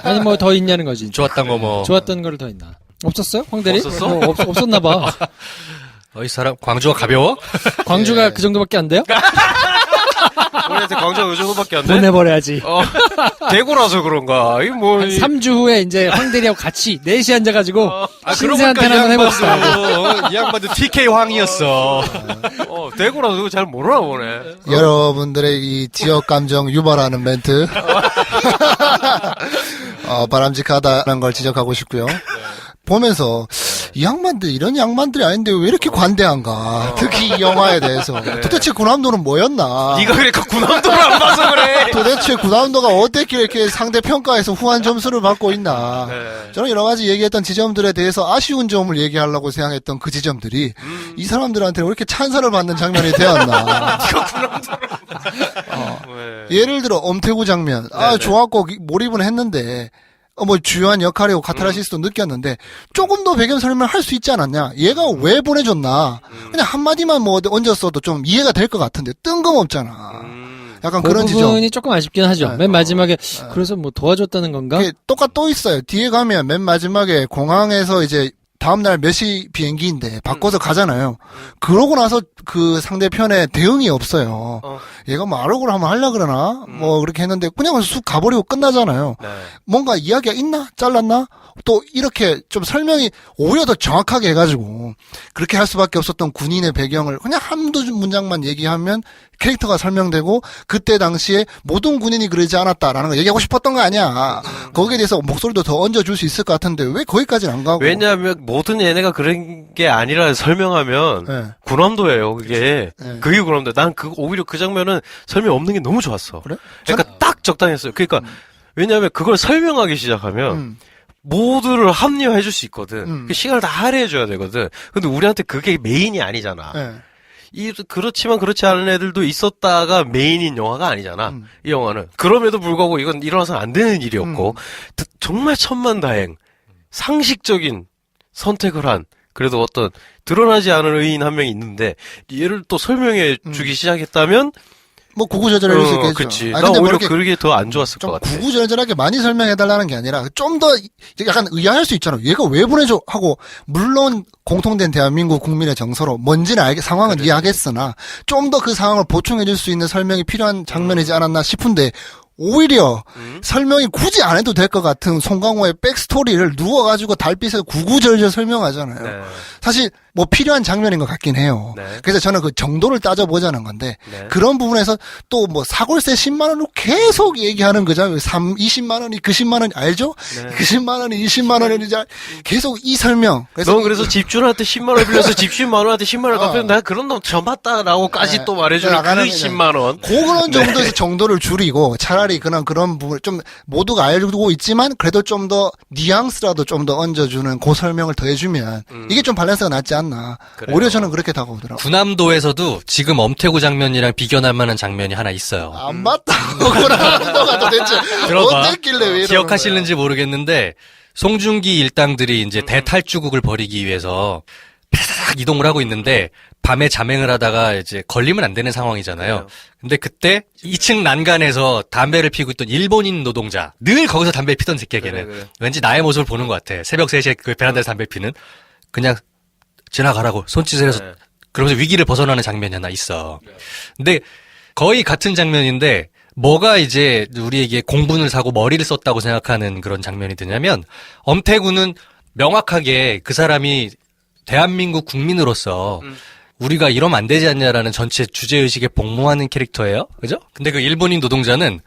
아니 뭐 더 있냐는 거지. 좋았던 거 뭐. 좋았던 거를 더 있나? 없었어요? 황대리? 없었어? 뭐 없었나 봐. 이 사람 광주가 가벼워? 광주가 그 정도밖에 안 돼요? 우리한테 광주가 그 정도밖에 안 돼? 보내버려야지. 대구라서 그런가? 이 뭐. 한 3주 후에 이제 황대리하고 같이 4시 앉아가지고 그러고 신세한테 보니까 한번 해봅시다. 이 양반도 TK 황이었어. 대구라서 그거 잘 모르나 보네. 여러분들의 이 지역 감정 유발하는 멘트 바람직하다는 걸 지적하고 싶고요. 보면서 이 양반들 이런 양반들이 아닌데 왜 이렇게 관대한가? 특히 이 영화에 대해서 도대체 군함도는 뭐였나? 네가 그러니까 군함도를 안 봐서 그래. 도대체 군함도가 어떻게 이렇게 상대 평가에서 후한 점수를 받고 있나? 네. 저는 여러 가지 얘기했던 지점들에 대해서 아쉬운 점을 얘기하려고 생각했던 그 지점들이 이 사람들한테 왜 이렇게 찬사를 받는 장면이 되었나? 예를 들어 엄태구 장면, 좋았고 몰입은 했는데. 뭐 주요한 역할이고 카타르시스도 느꼈는데 조금 더 배경 설명을 할 수 있지 않았냐? 얘가 왜 보내줬나? 그냥 한마디만 뭐 얹었어도 좀 이해가 될 것 같은데 뜬금없잖아. 약간 그 그런 지점. 부분이 조금 아쉽긴 하죠. 네. 맨 마지막에 그래서 뭐 도와줬다는 건가? 그게 또 있어요. 뒤에 가면 맨 마지막에 공항에서 이제 다음날 몇 시 비행기인데 바꿔서 가잖아요. 그러고 나서 그 상대편에 대응이 없어요. 얘가 뭐 아르고를 한번 하려 그러나? 뭐 그렇게 했는데 그냥 쑥 가버리고 끝나잖아요. 네. 뭔가 이야기가 있나? 잘랐나? 또 이렇게 좀 설명이 오히려 더 정확하게 해가지고 그렇게 할 수밖에 없었던 군인의 배경을 그냥 한두 문장만 얘기하면 캐릭터가 설명되고 그때 당시에 모든 군인이 그러지 않았다라는 거 얘기하고 싶었던 거 아니야. 거기에 대해서 목소리도 더 얹어줄 수 있을 것 같은데 왜 거기까지는 안 가고. 왜냐하면 모든 얘네가 그런 게 아니라 설명하면 네. 군함도예요. 그게 네. 그게 군함도. 난 오히려 그 장면은 설명 없는 게 너무 좋았어. 그래? 그러니까 딱 적당했어요. 그러니까 왜냐하면 그걸 설명하기 시작하면 모두를 합리화해 줄 수 있거든. 그 시간을 다 할애해 줘야 되거든. 근데 우리한테 그게 메인이 아니잖아. 네. 그렇지만 그렇지 않은 애들도 있었다가 메인인 영화가 아니잖아. 이 영화는. 그럼에도 불구하고 이건 일어나서는 안 되는 일이었고 정말 천만다행 상식적인 선택을 한 그래도 어떤 드러나지 않은 의인 한 명이 있는데 얘를 또 설명해 주기 시작했다면 뭐 구구절절할 수 있겠죠. 그치. 아니, 난 근데 뭐 오히려 이렇게 그게 더 안 좋았을 것 좀 같아. 구구절절하게 많이 설명해달라는 게 아니라 좀 더 약간 의아할 수 있잖아. 얘가 왜 보내줘 하고 물론 공통된 대한민국 국민의 정서로 뭔지는 상황은 이해하겠으나 좀 더 그 상황을 보충해줄 수 있는 설명이 필요한 장면이지 않았나 싶은데 오히려 설명이 굳이 안 해도 될 것 같은 송강호의 백스토리를 누워가지고 달빛에서 구구절절 설명하잖아요. 네. 사실 뭐 필요한 장면인 것 같긴 해요. 네. 그래서 저는 그 정도를 따져보자는 건데 네. 그런 부분에서 또 뭐 사골세 10만 원으로 계속 얘기하는 거잖아요. 20만 원이 그 10만 원이 알죠? 네. 그 10만 원이 20만 원이지 계속 이 설명. 넌 그래서 집주인한테 10만 원 빌려서 집주인 만원한테 10만 원 갚으면 내가 그런 놈 저 맞다라고까지 네. 또 말해주는 그 나가는 10만 원. 그런 정도에서 정도를 줄이고 차라리 그런 부분 좀 모두가 알고 있지만 그래도 좀 더 뉘앙스라도 좀 더 얹어주는 그 설명을 더해주면 이게 좀 밸런스가 낫지 않나. 그래요. 오히려 저는 그렇게 다가오더라고요. 군함도에서도 지금 엄태구 장면이랑 비교할 만한 장면이 하나 있어요. 안 맞다고 그러는가 도대체 들어봐. 어땠길래 왜 이러는 기억하실는지 모르겠는데 송중기 일당들이 이제 대탈주국을 벌이기 위해서 팍 이동을 하고 있는데 밤에 잠행을 하다가 이제 걸리면 안 되는 상황이잖아요. 그래요. 근데 그때 2층 난간에서 담배를 피우고 있던 일본인 노동자 늘 거기서 담배 피던 새끼야 걔는. 그래. 왠지 나의 모습을 보는 것 같아. 새벽 3시에 그 베란다에서 담배 피는. 그냥 지나가라고 손짓을 해서 네. 그러면서 위기를 벗어나는 장면이 하나 있어. 근데 거의 같은 장면인데 뭐가 이제 우리에게 공분을 사고 머리를 썼다고 생각하는 그런 장면이 드냐면 엄태구는 명확하게 그 사람이 대한민국 국민으로서 우리가 이러면 안 되지 않냐라는 전체 주제의식에 복무하는 캐릭터예요. 그죠? 근데 그 일본인 노동자는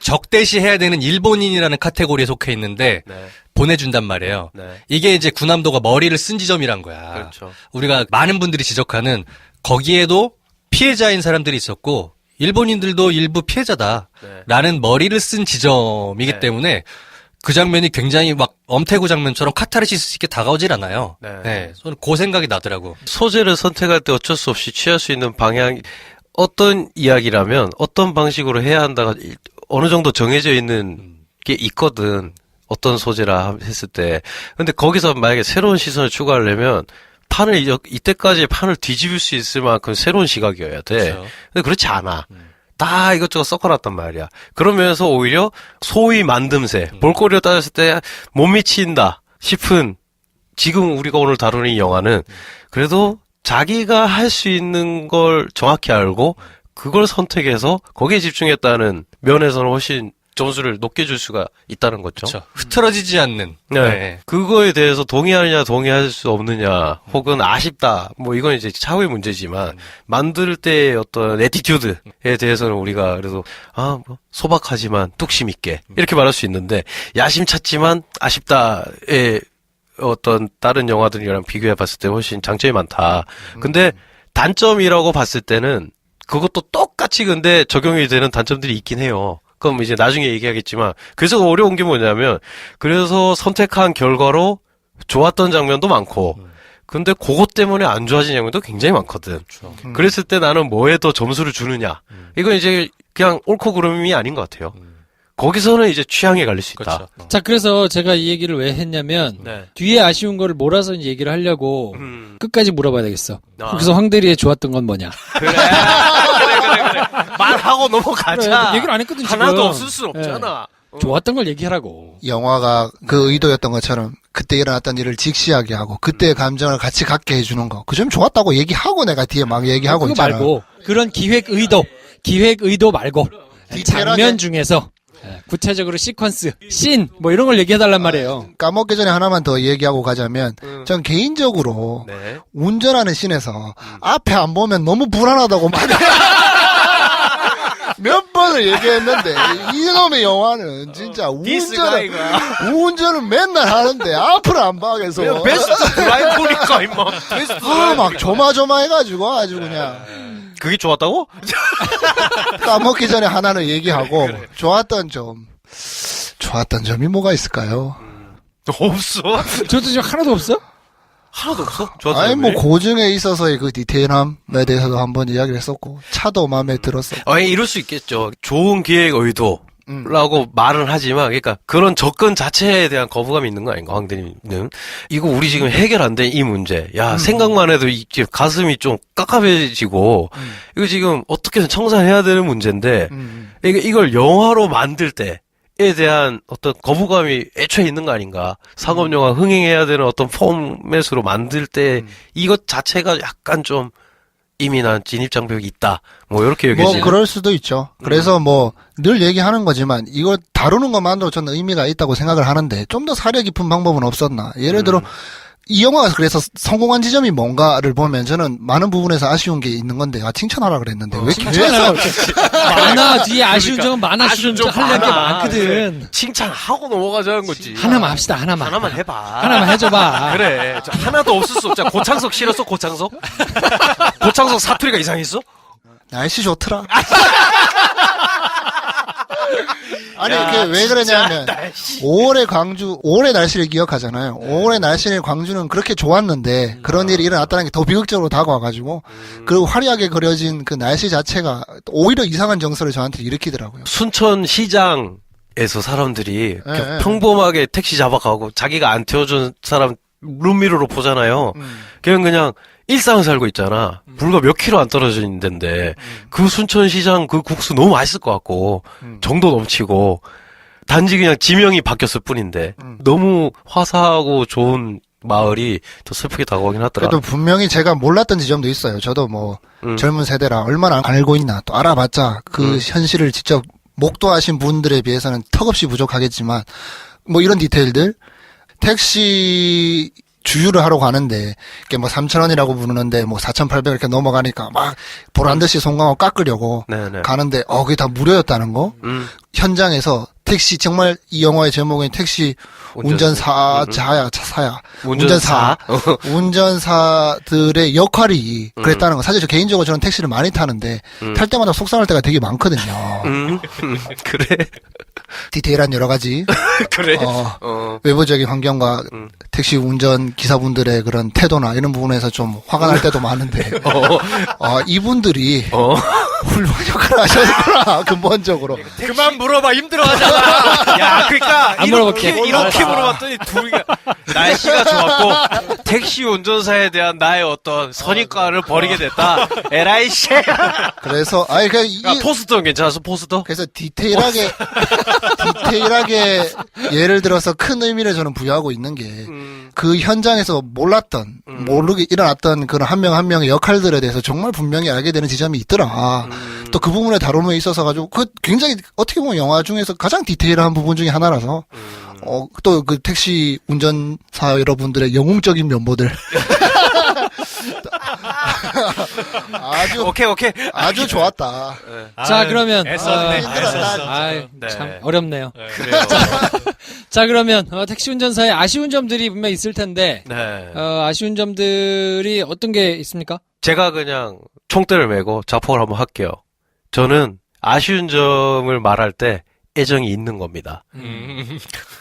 적대시해야 되는 일본인이라는 카테고리에 속해 있는데 네. 보내준단 말이에요. 네. 이게 이제 군함도가 머리를 쓴 지점이란 거야. 그렇죠. 우리가 많은 분들이 지적하는 거기에도 피해자인 사람들이 있었고 일본인들도 일부 피해자다라는 머리를 쓴 지점이기 네. 때문에 그 장면이 굉장히 막 엄태구 장면처럼 카타르시스 있게 다가오질 않아요. 네. 저는 그 생각이 나더라고. 소재를 선택할 때 어쩔 수 없이 취할 수 있는 방향, 어떤 이야기라면 어떤 방식으로 해야 한다가 어느 정도 정해져 있는 게 있거든. 어떤 소재라 했을 때. 근데 거기서 만약에 새로운 시선을 추가하려면 이때까지의 판을 뒤집을 수 있을 만큼 새로운 시각이어야 돼. 그렇죠. 근데 그렇지 않아. 다 이것저것 섞어놨단 말이야. 그러면서 오히려 소위 만듦새, 볼거리로 따졌을 때 못 미친다 싶은 지금 우리가 오늘 다루는 이 영화는 그래도 자기가 할 수 있는 걸 정확히 알고 그걸 선택해서 거기에 집중했다는 면에서는 훨씬 점수를 높게 줄 수가 있다는 거죠. 그렇죠. 흐트러지지 않는. 네. 그거에 대해서 동의하느냐 동의할 수 없느냐 혹은 아쉽다 뭐 이건 이제 차후의 문제지만 만들 때의 어떤 애티튜드에 대해서는 우리가 그래도 뭐 소박하지만 뚝심 있게 이렇게 말할 수 있는데 야심찼지만 아쉽다의 어떤 다른 영화들이랑 비교해 봤을 때 훨씬 장점이 많다. 근데 단점이라고 봤을 때는 그것도 똑같이 근데 적용이 되는 단점들이 있긴 해요. 그럼 이제 나중에 얘기하겠지만 그래서 어려운 게 뭐냐면 그래서 선택한 결과로 좋았던 장면도 많고 근데 그것 때문에 안 좋아진 장면도 굉장히 많거든. 그랬을 때 나는 뭐에 더 점수를 주느냐. 이건 이제 그냥 옳고 그름이 아닌 것 같아요. 거기서는 이제 취향에 갈릴 수 있다. 그렇죠. 자, 그래서 제가 이 얘기를 왜 했냐면 네. 뒤에 아쉬운 거를 몰아서 이제 얘기를 하려고 끝까지 물어봐야 되겠어. 아. 거기서 황대리의 좋았던 건 뭐냐? 그래. 말하고 넘어가자. 그래, 얘기를 안 했거든 지금. 하나도 없을 수 없잖아. 좋았던 걸 얘기하라고. 영화가 그 의도였던 것처럼 그때 일어났던 일을 직시하게 하고 그때의 감정을 같이 갖게 해주는 거. 그 점 좋았다고 얘기하고 내가 뒤에 막 얘기하고 그거 있잖아. 말고 그런 기획 의도 말고 장면 중에서 구체적으로 시퀀스, 씬 뭐 이런 걸 얘기해달란 말이에요. 까먹기 전에 하나만 더 얘기하고 가자면 전 개인적으로 네. 운전하는 씬에서 앞에 안 보면 너무 불안하다고 몇 번을 얘기했는데 이놈의 영화는 진짜 운전을 맨날 하는데 앞을 안 봐. 그래서 베스트 드라이브니까 임마. 베스트 막 조마조마해가지고 아주 그냥 그게 좋았다고? 까먹기 전에 하나는 얘기하고 좋았던 점이 뭐가 있을까요? 없어. 저도 지금 하나도 없어? 하나도 없어? 좋았던 아니 뭐 점이? 고증에 있어서의 그 디테일함에 대해서도 한번 이야기를 했었고 차도 마음에 들었어. 이럴 수 있겠죠. 좋은 기획 의도라고 말은 하지만, 그러니까 그런 접근 자체에 대한 거부감이 있는 거 아닌가, 황대님은? 이거 우리 지금 해결 안 된 이 문제. 야, 생각만 해도 이제 가슴이 좀 깝깝해지고, 이거 지금 어떻게든 청산해야 되는 문제인데, 이걸 영화로 만들 때에 대한 어떤 거부감이 애초에 있는 거 아닌가. 상업영화 흥행해야 되는 어떤 포맷으로 만들 때, 이것 자체가 약간 좀, 이민한 진입장벽이 있다. 뭐 이렇게 여겨지는. 뭐 그럴 수도 있죠. 그래서 뭐 늘 얘기하는 거지만 이거 다루는 것만으로 저는 의미가 있다고 생각을 하는데 좀 더 사려 깊은 방법은 없었나. 예를 들어 이 영화가 그래서 성공한 지점이 뭔가를 보면 저는 많은 부분에서 아쉬운 게 있는 건데 칭찬하라 그랬는데 왜 칭찬하라고. 많아. 뒤에 아쉬운 점은 많아. 아쉬운 점 하려는 게 많아. 많거든. 칭찬하고 넘어가자는 거지. 하나만 합시다. 하나만. 하나만 해봐. 하나만 해줘봐. 그래. 하나도 없을 수 없잖아. 고창석 싫었어? 고창석? 고창석 사투리가 이상했어? 날씨 좋더라. 아니 야, 그게 왜 그러냐면 날씨. 5월의 광주 5월의 날씨를 기억하잖아요. 5월의 날씨의 광주는 그렇게 좋았는데 그런 일이 일어났다는 게 더 비극적으로 다가와가지고 그리고 화려하게 그려진 그 날씨 자체가 오히려 이상한 정서를 저한테 일으키더라고요. 순천시장에서 사람들이 네. 평범하게 택시 잡아가고 자기가 안 태워준 사람 룸미러로 보잖아요. 그냥 일상을 살고 있잖아. 불과 몇 킬로 안 떨어져 있는 데인데 그 순천시장 그 국수 너무 맛있을 것 같고 정도 넘치고 단지 그냥 지명이 바뀌었을 뿐인데 너무 화사하고 좋은 마을이 더 슬프게 다가오긴 하더라. 그래도 분명히 제가 몰랐던 지점도 있어요. 저도 뭐 젊은 세대라 얼마나 알고 있나 또 알아봤자 그 현실을 직접 목도하신 분들에 비해서는 턱없이 부족하겠지만 뭐 이런 디테일들 택시 주유를 하러 가는데 이게 뭐 3,000원이라고 부르는데 뭐 4,800 이렇게 넘어가니까 막 보란듯이 손광호 깎으려고 네네. 가는데 그게 다 무료였다는 거. 현장에서 택시 정말 이 영화의 제목인 택시 운전사들의 역할이 그랬다는 거. 사실 저 개인적으로 저는 택시를 많이 타는데 탈 때마다 속상할 때가 되게 많거든요. 그래. 디테일한 여러 가지 그래. 외부적인 환경과 택시 운전 기사분들의 그런 태도나 이런 부분에서 좀 화가 날 때도 많은데 이분들이 훌륭한 역할을 하셨구나 근본적으로. 그만 물어봐. 힘들어하잖아. 야, 그러니까 안 물어볼게. 이렇게 물어봤더니 둘이가 날씨가 좋았고 택시 운전사에 대한 나의 어떤 선입관을 버리게 됐다. 에라이 씨. 그래서 포스터는 괜찮았어? 포스터? 그래서 디테일하게 디테일하게 예를 들어서 큰 의미를 저는 부여하고 있는 게 그 현장에서 몰랐던 모르게 일어났던 그런 한 명 한 명의 역할들에 대해서 정말 분명히 알게 되는 지점이 있더라. 또 그 부분의 다룸에 있어서 가지고 그 굉장히 어떻게 보면 영화 중에서 가장 디테일한 부분 중에 하나라서 또 그 택시 운전사 여러분들의 영웅적인 면모들 오케이. 아주 좋았다. 자, 그러면 애썼네. 아이, 네. 참 어렵네요. 그래요. 자, 그러면 택시 운전사의 아쉬운 점들이 분명 있을 텐데 네. 아쉬운 점들이 어떤 게 있습니까? 제가 그냥 총대를 메고 자폭을 한번 할게요. 저는 아쉬운 점을 말할 때 애정이 있는 겁니다.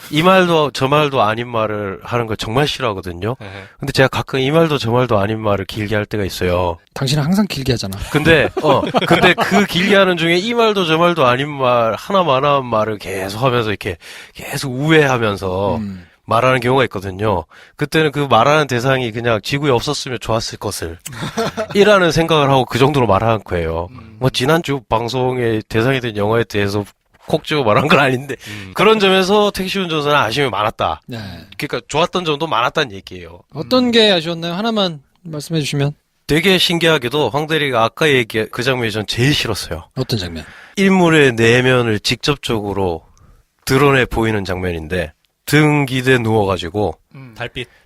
이 말도 저 말도 아닌 말을 하는 걸 정말 싫어하거든요. 근데 제가 가끔 이 말도 저 말도 아닌 말을 길게 할 때가 있어요. 당신은 항상 길게 하잖아. 근데 그 길게 하는 중에 이 말도 저 말도 아닌 말 하나만 말을 계속 하면서 이렇게 계속 우회하면서 말하는 경우가 있거든요. 그때는 그 말하는 대상이 그냥 지구에 없었으면 좋았을 것을 이라는 생각을 하고 그 정도로 말하는 거예요. 뭐 지난주 방송에 대상이 된 영화에 대해서 콕 집어 말한 건 아닌데 그런 점에서 택시 운전사는 아쉬움이 많았다. 네. 그러니까 좋았던 점도 많았다는 얘기예요. 어떤 게 아쉬웠나요? 하나만 말씀해 주시면. 되게 신기하게도 황 대리가 아까 얘기한 그 장면이 전 제일 싫었어요. 어떤 장면? 인물의 내면을 직접적으로 드러내 보이는 장면인데 등 기대 누워가지고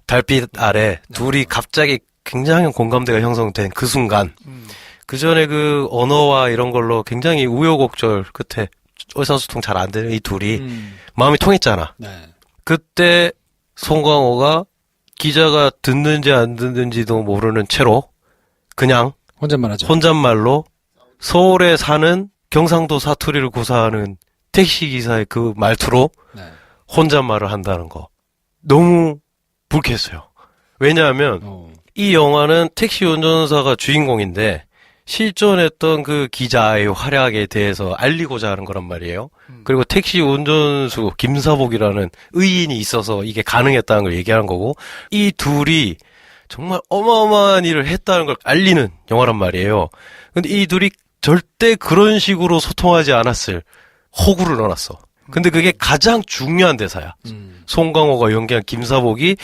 달빛 아래 둘이 갑자기 굉장한 공감대가 형성된 그 순간 그 전에 그 언어와 이런 걸로 굉장히 우여곡절 끝에 의사소통 잘 안 되는 이 둘이 마음이 통했잖아. 네. 그때 송강호가 기자가 듣는지 안 듣는지도 모르는 채로 그냥 혼잣말하죠. 혼잣말로 서울에 사는 경상도 사투리를 구사하는 택시기사의 그 말투로 네. 혼잣말을 한다는 거. 너무 불쾌했어요. 왜냐하면 이 영화는 택시 운전사가 주인공인데 실존했던 그 기자의 활약에 대해서 알리고자 하는 거란 말이에요. 그리고 택시 운전수 김사복이라는 의인이 있어서 이게 가능했다는 걸 얘기하는 거고 이 둘이 정말 어마어마한 일을 했다는 걸 알리는 영화란 말이에요. 근데 이 둘이 절대 그런 식으로 소통하지 않았을 호구를 넣어놨어. 근데 그게 가장 중요한 대사야. 송강호가 연기한 김사복이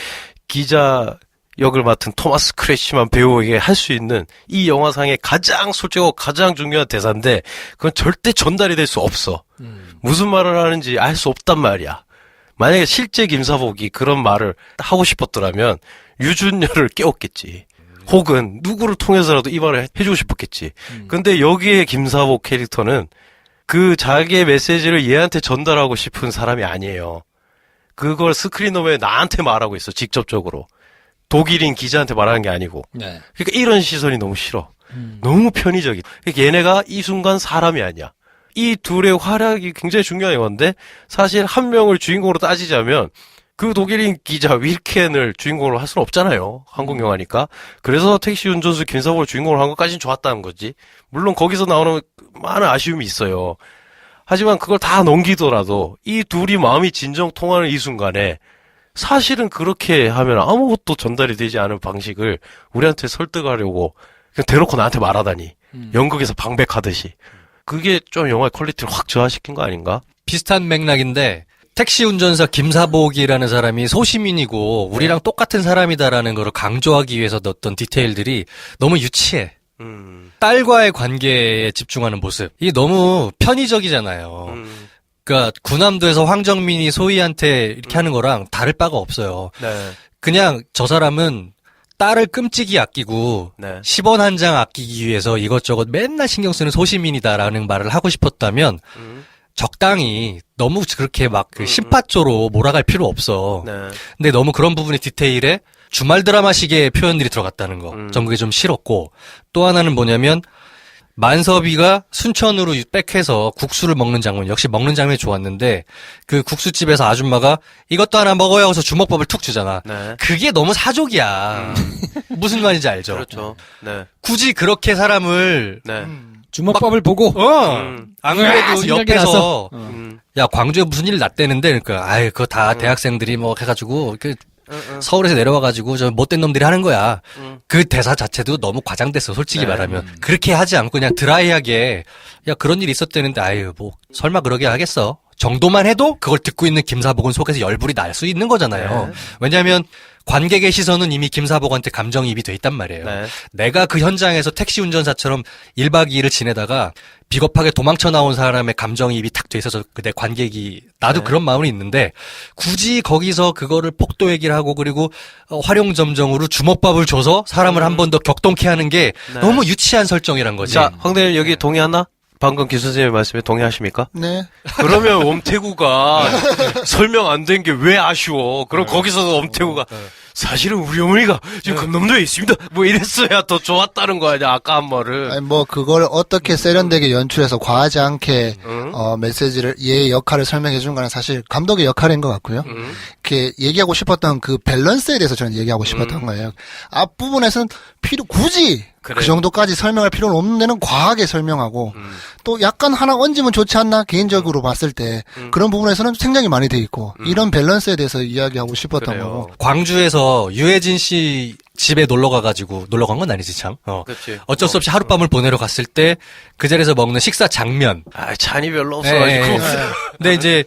기자 역을 맡은 토마스 크래시만 배우에게 할 수 있는 이 영화상의 가장 솔직하고 가장 중요한 대사인데 그건 절대 전달이 될 수 없어. 무슨 말을 하는지 알 수 없단 말이야. 만약에 실제 김사복이 그런 말을 하고 싶었더라면 유준열을 깨웠겠지. 혹은 누구를 통해서라도 이 말을 해주고 싶었겠지. 근데 여기에 김사복 캐릭터는 그 자기의 메시지를 얘한테 전달하고 싶은 사람이 아니에요. 그걸 스크린홈에 나한테 말하고 있어, 직접적으로. 독일인 기자한테 말하는 게 아니고. 네. 그러니까 이런 시선이 너무 싫어. 너무 편의적이다. 그러니까 얘네가 이 순간 사람이 아니야. 이 둘의 활약이 굉장히 중요한 영화인데 사실 한 명을 주인공으로 따지자면 그 독일인 기자 윌켄을 주인공으로 할 수는 없잖아요. 한국 영화니까. 그래서 택시 운전수 김사복을 주인공으로 한 것까지는 좋았다는 거지. 물론 거기서 나오는 많은 아쉬움이 있어요. 하지만 그걸 다 넘기더라도 이 둘이 마음이 진정 통하는 이 순간에 사실은 그렇게 하면 아무것도 전달이 되지 않은 방식을 우리한테 설득하려고 그냥 대놓고 나한테 말하다니. 연극에서 방백하듯이. 그게 좀 영화의 퀄리티를 확 저하시킨 거 아닌가? 비슷한 맥락인데 택시 운전사 김사복이라는 사람이 소시민이고 우리랑 똑같은 사람이다라는 걸 강조하기 위해서 넣었던 디테일들이 너무 유치해. 딸과의 관계에 집중하는 모습. 이게 너무 편의적이잖아요. 그러니까 구남도에서 황정민이 소희한테 이렇게 하는 거랑 다를 바가 없어요. 네. 그냥 저 사람은 딸을 끔찍이 아끼고 네. 10원 한 장 아끼기 위해서 이것저것 맨날 신경 쓰는 소시민이다라는 말을 하고 싶었다면 적당히 너무 그렇게 막 그 심파조로 몰아갈 필요 없어. 네. 근데 너무 그런 부분의 디테일에 주말 드라마식의 표현들이 들어갔다는 거. 전 그게 좀 싫었고 또 하나는 뭐냐면 만섭이가 순천으로 백해서 국수를 먹는 장면, 역시 먹는 장면이 좋았는데 그 국수집에서 아줌마가 이것도 하나 먹어요 하고서 주먹밥을 툭 주잖아. 네. 그게 너무 사족이야. 무슨 말인지 알죠? 그렇죠. 네. 굳이 그렇게 사람을 네. 주먹밥을 보고 안 그래도 생각이 옆에서 나서. 야 광주에 무슨 일 났대는데 그러니까 아이 그거 다 대학생들이 뭐 해가지고 그 서울에서 내려와가지고 저 못된 놈들이 하는 거야. 그 대사 자체도 너무 과장됐어, 솔직히 말하면. 그렇게 하지 않고 그냥 드라이하게 야 그런 일이 있었대는데 아유 뭐 설마 그러게 하겠어. 정도만 해도 그걸 듣고 있는 김사복은 속에서 열불이 날 수 있는 거잖아요. 네. 왜냐하면 관객의 시선은 이미 김사복한테 감정이입이 돼 있단 말이에요. 네. 내가 그 현장에서 택시 운전사처럼 1박 2일을 지내다가 비겁하게 도망쳐 나온 사람의 감정이입이 탁 돼 있어서 내 관객이 나도 네. 그런 마음이 있는데 굳이 거기서 그거를 폭도 얘기를 하고 그리고 활용점정으로 주먹밥을 줘서 사람을 한 번 더 격동케 하는 게 네. 너무 유치한 설정이란 거지. 자, 황대님 여기 동의하나? 방금 김 선생님의 말씀에 동의하십니까? 네. 그러면 엄태구가 설명 안 된 게 왜 아쉬워? 그럼 거기서도 엄태구가 사실은 우리 어머니가 지금 금남도에 있습니다. 뭐 이랬어야 더 좋았다는 거 아니야? 아까 한 말은. 아니, 뭐, 그걸 어떻게 세련되게 연출해서 과하지 않게, 메시지를, 얘의 역할을 설명해 준 거는 사실 감독의 역할인 것 같고요. 이렇게 얘기하고 싶었던 그 밸런스에 대해서 저는 얘기하고 싶었던 거예요. 앞부분에서는 굳이 그래. 그 정도까지 설명할 필요는 없는 데는 과하게 설명하고, 또 약간 하나 얹으면 좋지 않나? 개인적으로 봤을 때. 그런 부분에서는 생략이 많이 돼 있고, 이런 밸런스에 대해서 이야기하고 싶었던 그래요. 거고. 광주에서 유해진 씨 집에 놀러 가가지고 놀러 간 건 아니지 참. 그치. 어쩔 수 없이 하룻밤을 보내러 갔을 때 그 자리에서 먹는 식사 장면. 아, 잔이 별로 예, 없어가지고. 예. 근데 이제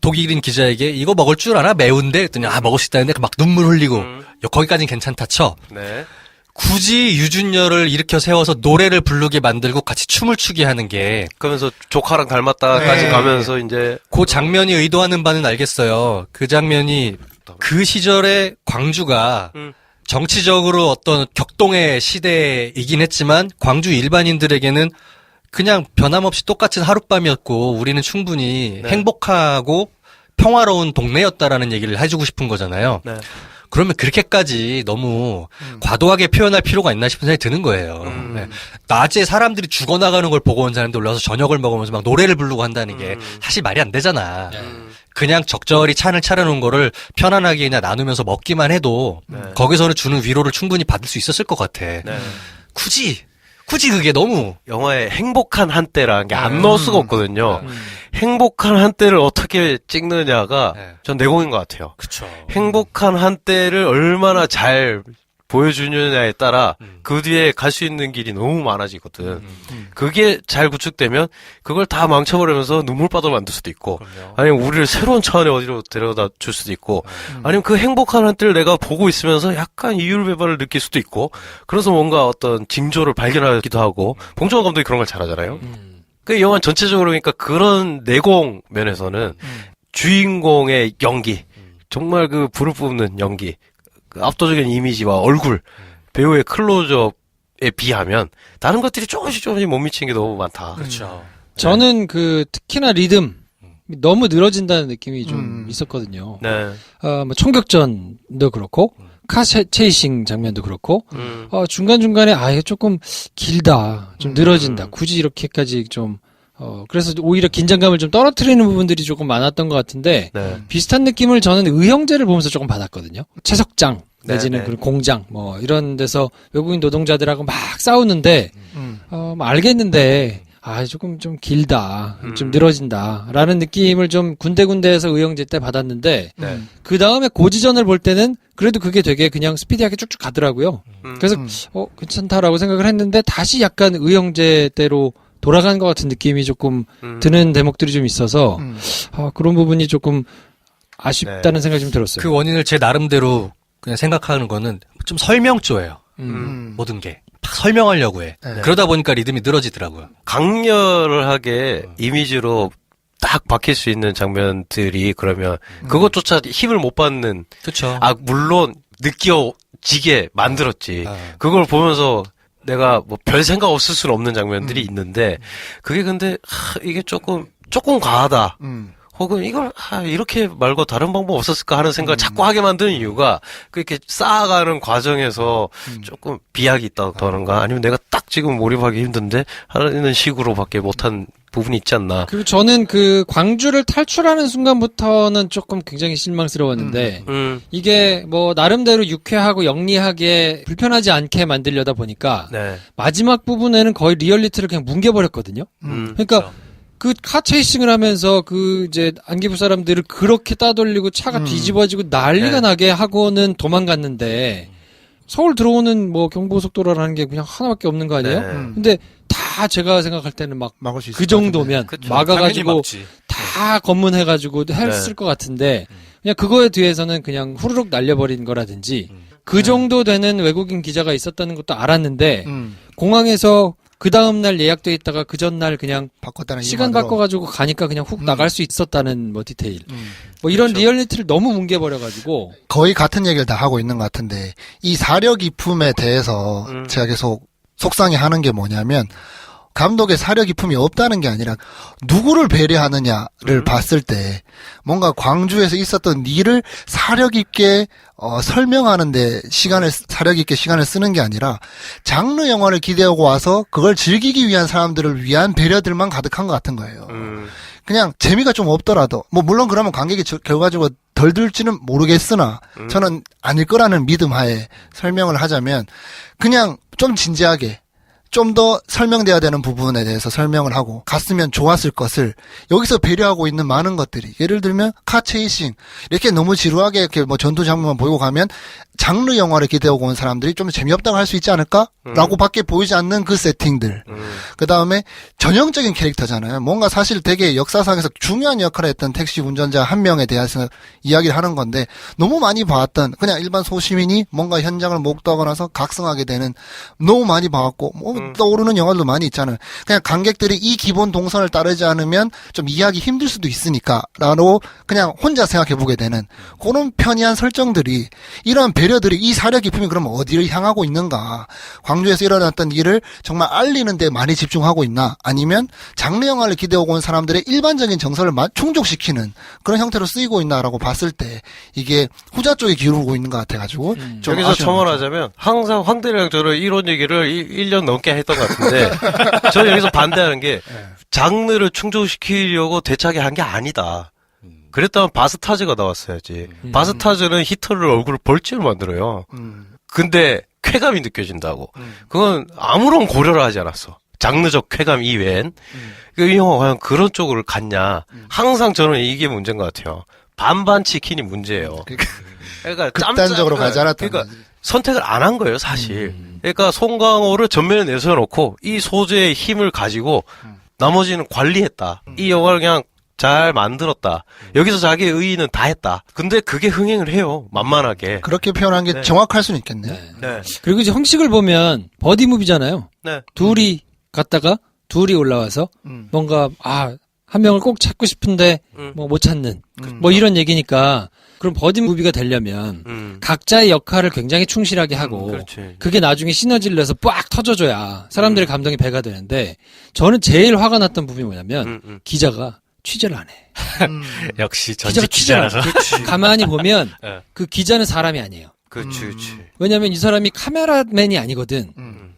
독일인 기자에게 이거 먹을 줄 알아? 매운데? 했더니 먹을 수 있다는데 막 눈물 흘리고 거기까지는 괜찮다 쳐. 네. 굳이 유준열을 일으켜 세워서 노래를 부르게 만들고 같이 춤을 추게 하는 게 그러면서 조카랑 닮았다까지 네. 가면서 이제 그 장면이 의도하는 바는 알겠어요. 그 장면이 그 시절의 광주가 정치적으로 어떤 격동의 시대이긴 했지만 광주 일반인들에게는 그냥 변함없이 똑같은 하룻밤이었고 우리는 충분히 네. 행복하고 평화로운 동네였다라는 얘기를 해주고 싶은 거잖아요. 네. 그러면 그렇게까지 너무 과도하게 표현할 필요가 있나 싶은 생각이 드는 거예요. 네. 낮에 사람들이 죽어나가는 걸 보고 온 사람들 올라와서 저녁을 먹으면서 막 노래를 부르고 한다는 게 사실 말이 안 되잖아. 그냥 적절히 찬을 차려놓은 거를 편안하게 그냥 나누면서 먹기만 해도 거기서는 주는 위로를 충분히 받을 수 있었을 것 같아. 네. 굳이 그게 너무 영화에 행복한 한때라는 게 안 넣을 수가 없거든요. 행복한 한때를 어떻게 찍느냐가 네. 전 내공인 것 같아요. 그쵸. 행복한 한때를 얼마나 잘 보여주느냐에 따라 그 뒤에 갈 수 있는 길이 너무 많아지거든. 그게 잘 구축되면 그걸 다 망쳐버리면서 눈물바다로 만들 수도 있고 그럼요. 아니면 우리를 새로운 차원의 어디로 데려다 줄 수도 있고 아니면 그 행복한 한때를 내가 보고 있으면서 약간 이율배반을 느낄 수도 있고 그래서 뭔가 어떤 징조를 발견하기도 하고 봉준호 감독이 그런 걸 잘하잖아요. 그 영화 전체적으로 그러니까 그런 내공 면에서는 주인공의 연기 정말 그 불을 뿜는 연기 그 압도적인 이미지와 얼굴 배우의 클로즈업에 비하면 다른 것들이 조금씩 못 미치는 게 너무 많다. 그렇죠. 저는 그 특히나 리듬 너무 늘어진다는 느낌이 좀 있었거든요. 네. 뭐 총격전도 그렇고 카 체이싱 장면도 그렇고 중간중간에 이게 조금 길다. 좀 늘어진다. 굳이 이렇게까지 좀 그래서 오히려 긴장감을 좀 떨어뜨리는 부분들이 조금 많았던 것 같은데 네. 비슷한 느낌을 저는 의형제를 보면서 조금 받았거든요. 채석장 내지는 네. 그 공장 뭐 이런 데서 외국인 노동자들하고 막 싸우는데 뭐 알겠는데 조금 좀 길다. 좀 늘어진다라는 느낌을 좀 군데군데에서 의형제 때 받았는데 네. 그 다음에 고지전을 볼 때는 그래도 그게 되게 그냥 스피디하게 쭉쭉 가더라고요. 그래서 괜찮다라고 생각을 했는데 다시 약간 의형제 때로 돌아간 것 같은 느낌이 조금 드는 대목들이 좀 있어서 그런 부분이 조금 아쉽다는 생각이 좀 들었어요. 그 원인을 제 나름대로 그냥 생각하는 거는 좀 설명조예요. 모든 게. 막 설명하려고 해. 네. 그러다 보니까 리듬이 늘어지더라고요. 강렬하게 이미지로 딱 박힐 수 있는 장면들이 그러면 그것조차 힘을 못 받는 그렇죠. 물론 느껴지게 만들었지. 그걸 보면서 내가 뭐 별 생각 없을 수는 없는 장면들이 있는데 그게 근데 이게 조금 과하다. 혹은 이걸 이렇게 말고 다른 방법 없었을까 하는 생각을 자꾸 하게 만드는 이유가 그렇게 쌓아가는 과정에서 조금 비약이 있다던가 아니면 내가 딱 지금 몰입하기 힘든데 하는 식으로밖에 못한 부분이 있지 않나. 그리고 저는 그 광주를 탈출하는 순간부터는 조금 굉장히 실망스러웠는데 이게 뭐 나름대로 유쾌하고 영리하게 불편하지 않게 만들려다 보니까 네. 마지막 부분에는 거의 리얼리티를 그냥 뭉개버렸거든요. 그러니까 그렇죠. 그 카 체이싱을 하면서 그 이제 안기부 사람들을 그렇게 따돌리고 차가 뒤집어지고 난리가 네. 나게 하고는 도망갔는데 서울 들어오는 뭐 경부고속도로라는 게 그냥 하나밖에 없는 거 아니에요? 네. 근데 다 제가 생각할 때는 막 막을 수 있을 그 것 같은데. 정도면 그쵸. 막아가지고 당연히 막지. 다 검문해가지고 했을 것 같은데 그냥 그거에 대해서는 그냥 후루룩 날려버린 거라든지 그 정도 되는 외국인 기자가 있었다는 것도 알았는데 공항에서 그 다음날 예약돼 있다가 그 전날 그냥 바꿨다는 시간 이유만으로. 바꿔가지고 가니까 그냥 훅 나갈 수 있었다는 뭐 디테일 음. 뭐 이런 리얼리티를 너무 뭉개버려가지고 거의 같은 얘기를 다 하고 있는 것 같은데 이 사려 기품에 대해서 제가 계속 속상해하는 게 뭐냐면 감독의 사려 기품이 없다는 게 아니라 누구를 배려하느냐를 봤을 때 뭔가 광주에서 있었던 일을 사려 깊게 설명하는데 사려 깊게 시간을 쓰는 게 아니라 장르 영화를 기대하고 와서 그걸 즐기기 위한 사람들을 위한 배려들만 가득한 것 같은 거예요. 그냥 재미가 좀 없더라도 뭐 물론 그러면 관객이 결과적으로 덜 들지는 모르겠으나 저는 아닐 거라는 믿음 하에 설명을 하자면 그냥 좀 진지하게 좀 더 설명돼야 되는 부분에 대해서 설명을 하고 갔으면 좋았을 것을 여기서 배려하고 있는 많은 것들이 예를 들면 카 체이싱 이렇게 너무 지루하게 이렇게 뭐 전투 장면만 보이고 가면 장르 영화를 기대하고 온 사람들이 좀 재미없다고 할 수 있지 않을까라고 밖에 보이지 않는 그 세팅들 그 다음에 전형적인 캐릭터잖아요. 뭔가 사실 되게 역사상에서 중요한 역할을 했던 택시 운전자 한 명에 대해서 이야기를 하는 건데 너무 많이 봤던 그냥 일반 소시민이 뭔가 현장을 목도하고 나서 각성하게 되는 너무 많이 봐왔고 뭐 떠오르는 영화들도 많이 있잖아요. 그냥 관객들이 이 기본 동선을 따르지 않으면 좀 이해하기 힘들 수도 있으니까 라고 그냥 혼자 생각해보게 되는 그런 편이한 설정들이 이런 배려들이 이 사려 기품이 그러면 어디를 향하고 있는가 광주에서 일어났던 일을 정말 알리는 데 많이 집중하고 있나 아니면 장르 영화를 기대하고 온 사람들의 일반적인 정서를 충족시키는 그런 형태로 쓰이고 있나라고 봤을 때 이게 후자 쪽에 기울고 있는 것 같아가지고 좀 여기서 아쉬운 첨언하자면 항상 황대랑 저는 이런 얘기를 1년 넘게 했던 것 같은데 저는 여기서 반대하는 게 장르를 충족시키려고 대차게 한 게 아니다. 그랬다면 바스타즈가 나왔어야지. 바스타즈는 히터를 얼굴을 벌집을 만들어요. 근데 쾌감이 느껴진다고. 그건 아무런 고려를 하지 않았어. 장르적 쾌감 이외엔. 이 영화가 과연 그런 쪽으로 갔냐. 항상 저는 이게 문제인 것 같아요. 반반 치킨이 문제예요. 그러니까 극단적으로 가지 않았던 그러니까 거지. 선택을 안 한 거예요, 사실. 그러니까 송강호를 전면에 내세워놓고 이 소재의 힘을 가지고 나머지는 관리했다. 이 영화를 그냥 잘 만들었다. 여기서 자기의 의의는 다 했다. 근데 그게 흥행을 해요. 만만하게. 그렇게 표현한 게 네. 정확할 수는 있겠네. 네. 그리고 이제 형식을 보면 버디무비잖아요. 네. 둘이 갔다가 둘이 올라와서 뭔가 한 명을 꼭 찾고 싶은데 뭐 못 찾는 뭐 이런 얘기니까 그럼 버디무비가 되려면 각자의 역할을 굉장히 충실하게 하고 그렇지. 그게 나중에 시너지를 내서 빡 터져줘야 사람들의 감동이 배가 되는데 저는 제일 화가 났던 부분이 뭐냐면 기자가 취재를 안 해. 역시 기자가 전직 취재를 안 기자라서. 해. 가만히 보면 네. 그 기자는 사람이 아니에요. 그렇지, 그렇지. 왜냐면 이 사람이 카메라맨이 아니거든.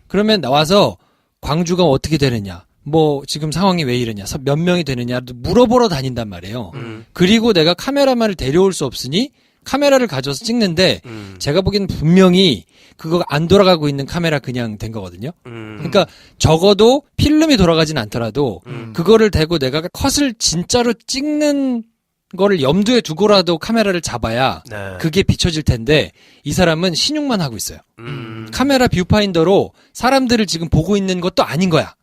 그러면 나와서 광주가 어떻게 되느냐, 뭐 지금 상황이 왜 이러냐, 몇 명이 되느냐 물어보러 다닌단 말이에요. 그리고 내가 카메라만을 데려올 수 없으니 카메라를 가져서 찍는데 제가 보기엔 분명히 그거 안 돌아가고 있는 카메라 그냥 된 거거든요. 그러니까 적어도 필름이 돌아가진 않더라도 그거를 대고 내가 컷을 진짜로 찍는 거를 염두에 두고라도 카메라를 잡아야 네. 그게 비춰질 텐데 이 사람은 신용만 하고 있어요. 카메라 뷰파인더로 사람들을 지금 보고 있는 것도 아닌 거야.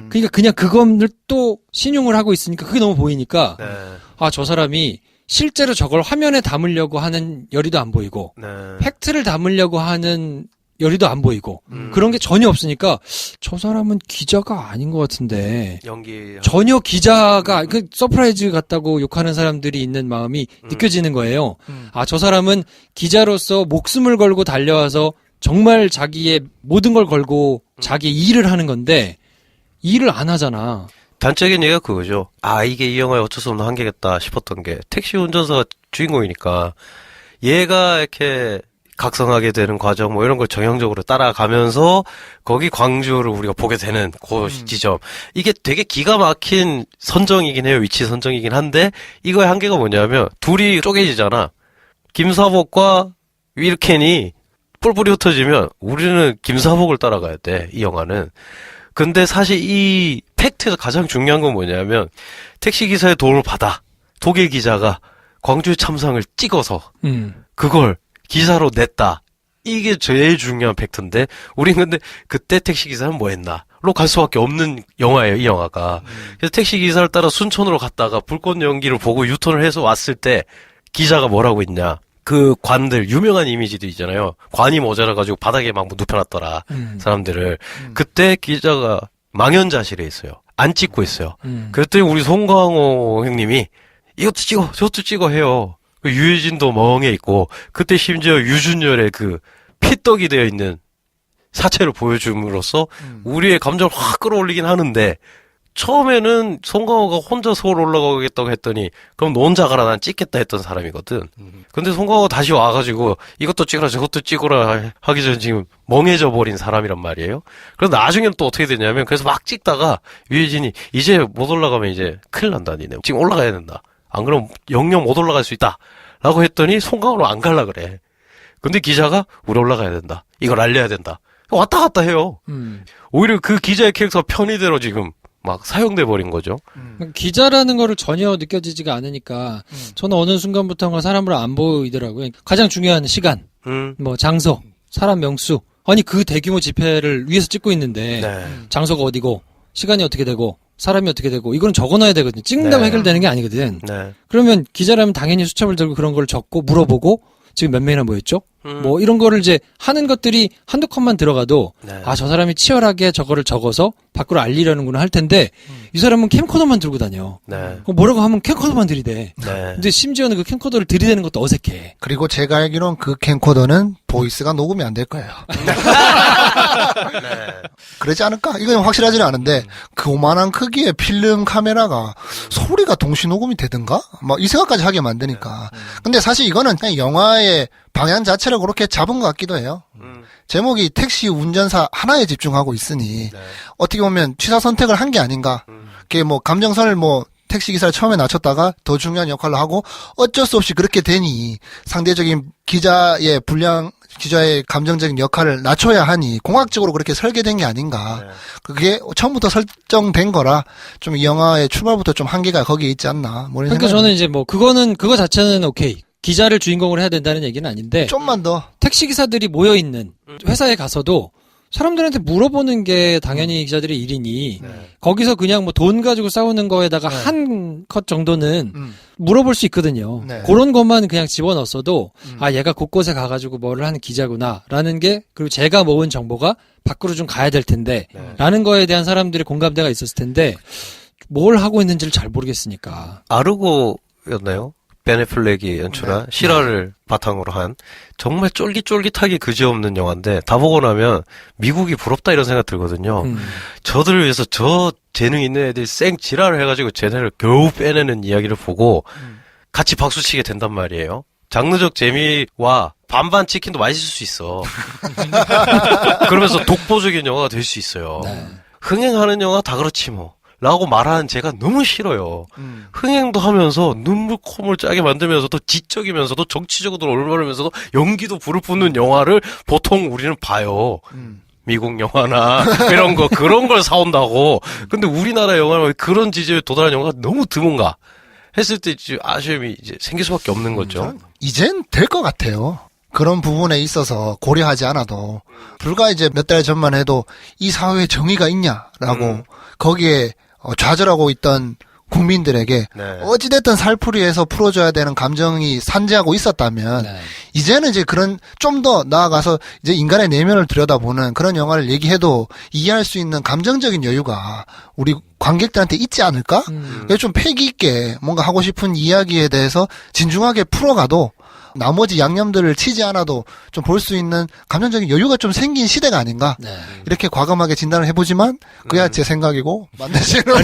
그러니까 그냥 그거를 또 신용을 하고 있으니까 그게 너무 보이니까 네. 저 사람이 실제로 저걸 화면에 담으려고 하는 열의도 안 보이고 네. 팩트를 담으려고 하는 열의도 안 보이고 그런 게 전혀 없으니까 저 사람은 기자가 아닌 것 같은데 연기. 전혀 기자가 그 서프라이즈 같다고 욕하는 사람들이 있는 마음이 느껴지는 거예요. 저 사람은 기자로서 목숨을 걸고 달려와서 정말 자기의 모든 걸 걸고 자기 일을 하는 건데 일을 안 하잖아. 단적인 얘기가 그거죠. 이게 이 영화의 어쩔 수 없는 한계겠다 싶었던 게 택시 운전사가 주인공이니까 얘가 이렇게 각성하게 되는 과정 뭐 이런 걸 정형적으로 따라가면서 거기 광주를 우리가 보게 되는 그 지점. 이게 되게 기가 막힌 선정이긴 해요. 위치 선정이긴 한데 이거의 한계가 뭐냐면 둘이 쪼개지잖아. 김사복과 윌켄이 뿔뿔이 흩어지면 우리는 김사복을 따라가야 돼. 이 영화는. 근데 사실 이 팩트에서 가장 중요한 건 뭐냐면 택시기사의 도움을 받아 독일 기자가 광주의 참상을 찍어서 그걸 기사로 냈다. 이게 제일 중요한 팩트인데, 우린 근데 그때 택시기사는 뭐 했나? 로 갈 수밖에 없는 영화예요, 이 영화가. 그래서 택시기사를 따라 순천으로 갔다가 불꽃 연기를 보고 유턴을 해서 왔을 때, 기자가 뭐라고 했냐. 그 관들, 유명한 이미지도 있잖아요. 관이 모자라가지고 바닥에 막 눕혀놨더라, 사람들을. 그때 기자가 망연자실해 있어요. 안 찍고 있어요. 그랬더니 우리 송강호 형님이 이것도 찍어, 저것도 찍어 해요. 유해진도 멍해 있고, 그때 심지어 유준열의 그 피떡이 되어 있는 사체를 보여줌으로써 우리의 감정을 확 끌어올리긴 하는데, 처음에는 송강호가 혼자 서울 올라가겠다고 했더니 그럼 너 혼자 가라, 난 찍겠다 했던 사람이거든. 근데 송강호가 다시 와가지고 이것도 찍어라 저것도 찍어라 하기 전에 지금 멍해져 버린 사람이란 말이에요. 그래서 나중에는 또 어떻게 되냐면, 그래서 막 찍다가 유해진이 이제 못 올라가면 이제 큰일 난다 니네, 지금 올라가야 된다, 안 그러면 영영 못 올라갈 수 있다 라고 했더니 송강호는 안 갈라 그래. 근데 기자가 우리 올라가야 된다, 이걸 알려야 된다, 왔다 갔다 해요. 오히려 그 기자의 캐릭터가 편의대로 지금 막 사용돼 버린 거죠. 기자라는 거를 전혀 느껴지지가 않으니까 저는 어느 순간부터가 사람으로 안 보이더라고요. 가장 중요한 시간, 뭐 장소, 사람 명수. 아니 그 대규모 집회를 위에서 찍고 있는데 네. 장소가 어디고 시간이 어떻게 되고 사람이 어떻게 되고 이건 적어놔야 되거든요. 찍는다고 네. 해결되는 게 아니거든. 네. 그러면 기자라면 당연히 수첩을 들고 그런 걸 적고 물어보고 지금 몇 명이나 모였죠? 뭐 이런 거를 이제 하는 것들이 한두 컷만 들어가도 네. 아, 저 사람이 치열하게 저거를 적어서 밖으로 알리려는구나 할 텐데 이 사람은 캠코더만 들고 다녀. 네. 그럼 뭐라고 하면 캠코더만 들이대. 네. 근데 심지어는 그 캠코더를 들이대는 것도 어색해. 그리고 제가 알기로는 그 캠코더는 보이스가 녹음이 안 될 거예요. 그러지 않을까? 이건 확실하지는 않은데 그만한 크기의 필름 카메라가 소리가 동시 녹음이 되든가? 막 이 생각까지 하게 만드니까. 근데 사실 이거는 그냥 영화의 방향 자체를 그렇게 잡은 것 같기도 해요. 제목이 택시 운전사 하나에 집중하고 있으니 어떻게 보면 취사 선택을 한 게 아닌가. 그게 뭐 감정선을 뭐 택시 기사를 처음에 낮췄다가 더 중요한 역할을 하고 어쩔 수 없이 그렇게 되니 상대적인 기자의 감정적인 역할을 낮춰야 하니 공학적으로 그렇게 설계된 게 아닌가. 그게 처음부터 설정된 거라 좀 이 영화의 출발부터 좀 한계가 거기에 있지 않나. 뭐 이런 그러니까 생각이 저는 이제 뭐 그거 자체는 오케이. 기자를 주인공으로 해야 된다는 얘기는 아닌데 좀만 더. 택시 기사들이 모여 있는 회사에 가서도 사람들한테 물어보는 게 당연히 기자들의 일이니 거기서 그냥 뭐 돈 가지고 싸우는 거에다가 한 컷 정도는 물어볼 수 있거든요. 네. 그런 것만 그냥 집어넣었어도 아, 얘가 곳곳에 가가지고 뭐를 하는 기자구나라는 게, 그리고 제가 모은 정보가 밖으로 좀 가야 될 텐데 라는 거에 대한 사람들의 공감대가 있었을 텐데 뭘 하고 있는지를 잘 모르겠으니까. 아르고였나요? 베네 플렉이 연출한 실화를 바탕으로 한 정말 쫄깃쫄깃하게 그지없는 영화인데, 다 보고 나면 미국이 부럽다 이런 생각 들거든요. 저들을 위해서 저 재능 있는 애들이 쌩 지랄을 해가지고 쟤네를 겨우 빼내는 이야기를 보고 같이 박수치게 된단 말이에요. 장르적 재미와 반반 치킨도 맛있을 수 있어. 그러면서 독보적인 영화가 될 수 있어요. 흥행하는 영화 다 그렇지 뭐 라고 말하는 제가 너무 싫어요. 흥행도 하면서 눈물 콧물 짜게 만들면서도 지적이면서도 정치적으로 올바르면서도 연기도 불을 뿜는 영화를 보통 우리는 봐요. 미국 영화나 이런 거, 그런 걸 사온다고. 근데 우리나라 영화는 그런 지점에 도달한 영화가 너무 드문가 했을 때 아쉬움이 이제 생길 수밖에 없는 거죠. 이젠 될 것 같아요. 그런 부분에 있어서 고려하지 않아도 불과 이제 몇 달 전만 해도 이 사회에 정의가 있냐라고 거기에 좌절하고 있던 국민들에게 어찌됐든 살풀이해서 풀어줘야 되는 감정이 산재하고 있었다면 이제는 이제 그런 좀 더 나아가서 이제 인간의 내면을 들여다보는 그런 영화를 얘기해도 이해할 수 있는 감정적인 여유가 우리 관객들한테 있지 않을까? 좀 패기 있게 뭔가 하고 싶은 이야기에 대해서 진중하게 풀어가도 나머지 양념들을 치지 않아도 좀 볼 수 있는 감정적인 여유가 좀 생긴 시대가 아닌가. 이렇게 과감하게 진단을 해보지만 그야 제 생각이고 만드시는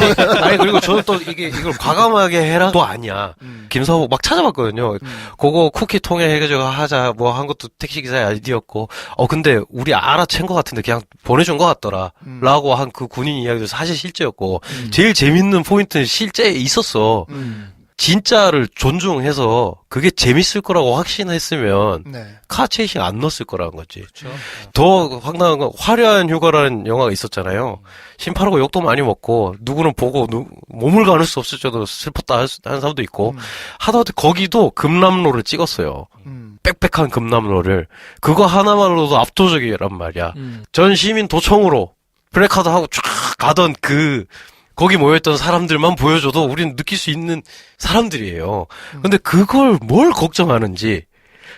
아니 그리고 저는 또 이걸 과감하게 해라도 아니야. 김사복 막 찾아봤거든요. 그거 쿠키 통해 해가지고 하자 뭐 한 것도 택시기사의 아이디어였고 근데 우리 알아챈 것 같은데 그냥 보내준 것 같더라 라고 한 그 군인 이야기도 사실 실제였고 제일 재밌는 포인트는 실제 있었어. 진짜를 존중해서 그게 재밌을 거라고 확신했으면 카체이싱 안 넣었을 거라는 거지. 더 황당한 건 화려한 휴가라는 영화가 있었잖아요. 심파라고 욕도 많이 먹고 누구는 보고 몸을 가눌 수 없을 정도로 슬펐다 하는 사람도 있고 하다못해 거기도 금남로를 찍었어요. 빽빽한 금남로를 그거 하나만으로도 압도적이란 말이야. 전 시민 도청으로 플래카드 하고 쫙 가던 거기 모여있던 사람들만 보여줘도 우리는 느낄 수 있는 사람들이에요. 근데 그걸 뭘 걱정하는지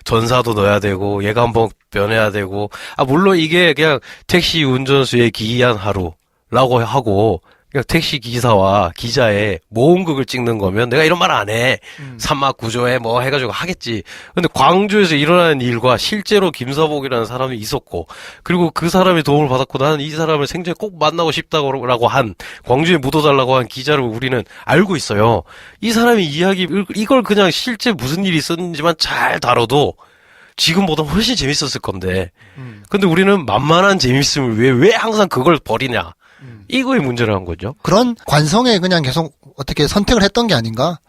전사도 넣어야 되고 얘가 한번 변해야 되고 물론 이게 그냥 택시 운전수의 기이한 하루라고 하고 그냥 택시 기사와 기자의 모험극을 찍는 거면 내가 이런 말 안 해. 산막 구조에 뭐 해가지고 하겠지. 근데 광주에서 일어나는 일과 실제로 김사복이라는 사람이 있었고 그리고 그 사람이 도움을 받았고 나는 이 사람을 생전에 꼭 만나고 싶다고 한 광주에 묻어달라고 한 기자를 우리는 알고 있어요. 이 사람이 이걸 그냥 실제 무슨 일이 있었는지만 잘 다뤄도 지금보다 훨씬 재밌었을 건데 근데 우리는 만만한 재밌음을 위해 왜 항상 그걸 버리냐. 이거의 문제라는 거죠. 그런 관성에 그냥 계속 어떻게 선택을 했던 게 아닌가?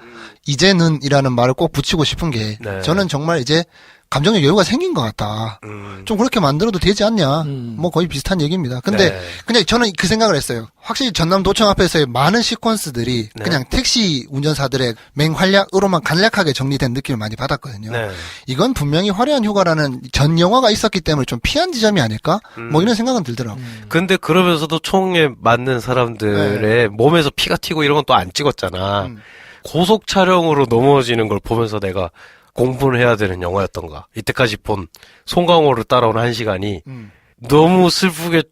이제는이라는 말을 꼭 붙이고 싶은 게 네. 저는 정말 이제 감정의 여유가 생긴 것 같다. 좀 그렇게 만들어도 되지 않냐? 뭐 거의 비슷한 얘기입니다. 근데 네. 그냥 저는 그 생각을 했어요. 확실히 전남도청 앞에서의 많은 시퀀스들이 네. 그냥 택시 운전사들의 맹활약으로만 간략하게 정리된 느낌을 많이 받았거든요. 네. 이건 분명히 화려한 휴가라는 전 영화가 있었기 때문에 좀 피한 지점이 아닐까? 뭐 이런 생각은 들더라고요. 근데 그러면서도 총에 맞는 사람들의 몸에서 피가 튀고 이런 건 또 안 찍었잖아. 고속 촬영으로 넘어지는 걸 보면서 내가 공부를 해야 되는 영화였던가. 이때까지 본 송강호를 따라온 1시간이 너무 슬프게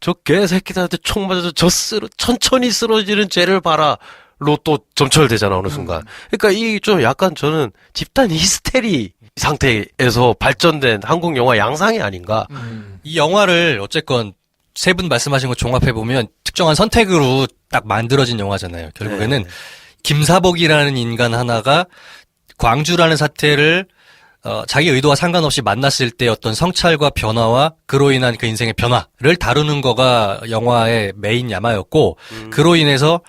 저 개새끼들한테 총 맞아서 천천히 쓰러지는 쟤를 봐라. 로 또 점철되잖아, 어느 순간. 그러니까 이 좀 약간 저는 집단 히스테리 상태에서 발전된 한국 영화 양상이 아닌가. 이 영화를 어쨌건 세 분 말씀하신 거 종합해보면 특정한 선택으로 딱 만들어진 영화잖아요. 결국에는 네. 김사복이라는 인간 하나가 광주라는 사태를 자기 의도와 상관없이 만났을 때 어떤 성찰과 변화와 그로 인한 그 인생의 변화를 다루는 거가 영화의 메인 야마였고 그로 인해서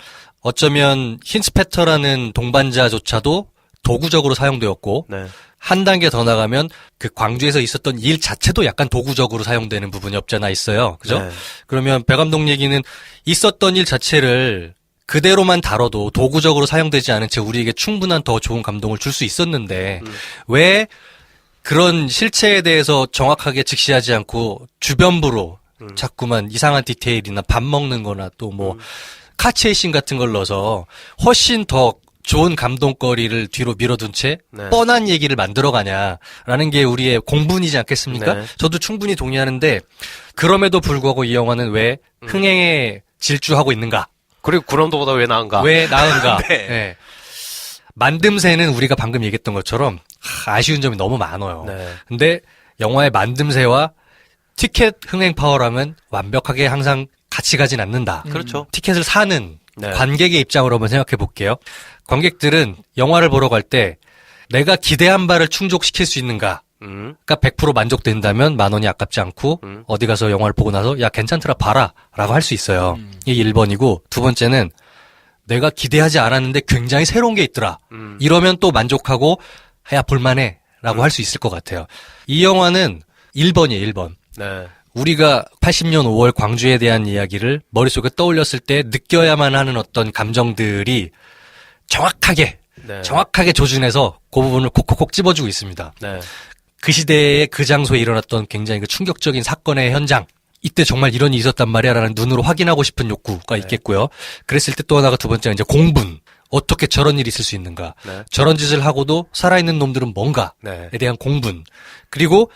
어쩌면 힌스페터라는 동반자조차도 도구적으로 사용되었고 네. 한 단계 더 나가면 그 광주에서 있었던 일 자체도 약간 도구적으로 사용되는 부분이 없잖아 있어요. 그죠? 네. 그러면 배 감독 얘기는 있었던 일 자체를 그대로만 다뤄도 도구적으로 사용되지 않은 채 우리에게 충분한 더 좋은 감동을 줄 수 있었는데 왜 그런 실체에 대해서 정확하게 직시하지 않고 주변부로 자꾸만 이상한 디테일이나 밥 먹는 거나 또 뭐 카체이신 같은 걸 넣어서 훨씬 더 좋은 감동거리를 뒤로 밀어둔 채 네. 뻔한 얘기를 만들어가냐라는 게 우리의 공분이지 않겠습니까? 네. 저도 충분히 동의하는데 그럼에도 불구하고 이 영화는 왜 흥행에 질주하고 있는가? 그리고 구남도보다 왜 나은가? 왜 나은가? 네. 네. 만듦새는 우리가 방금 얘기했던 것처럼 아쉬운 점이 너무 많아요. 네. 근데 영화의 만듦새와 티켓 흥행 파워라면 완벽하게 항상 같이 가진 않는다. 그렇죠. 티켓을 사는 네. 관객의 입장으로 한번 생각해 볼게요. 관객들은 영화를 보러 갈 때 내가 기대한 바를 충족시킬 수 있는가? 그러니까 100% 만족된다면 10,000원이 아깝지 않고 어디 가서 영화를 보고 나서 야 괜찮더라 봐라 라고 할 수 있어요. 이게 1번이고 두 번째는 내가 기대하지 않았는데 굉장히 새로운 게 있더라. 이러면 또 만족하고 야 볼만해 라고 할 수 있을 것 같아요. 이 영화는 1번이에요. 1번. 네. 우리가 80년 5월 광주에 대한 이야기를 머릿속에 떠올렸을 때 느껴야만 하는 어떤 감정들이 정확하게 조준해서 그 부분을 콕콕콕 집어주고 있습니다. 네. 그 시대에 그 장소에 일어났던 굉장히 그 충격적인 사건의 현장. 이때 정말 이런 일이 있었단 말이야라는 눈으로 확인하고 싶은 욕구가 있겠고요. 그랬을 때 또 하나가 두 번째가 이제 공분. 어떻게 저런 일이 있을 수 있는가. 네. 저런 짓을 하고도 살아있는 놈들은 뭔가에 네. 대한 공분. 그리고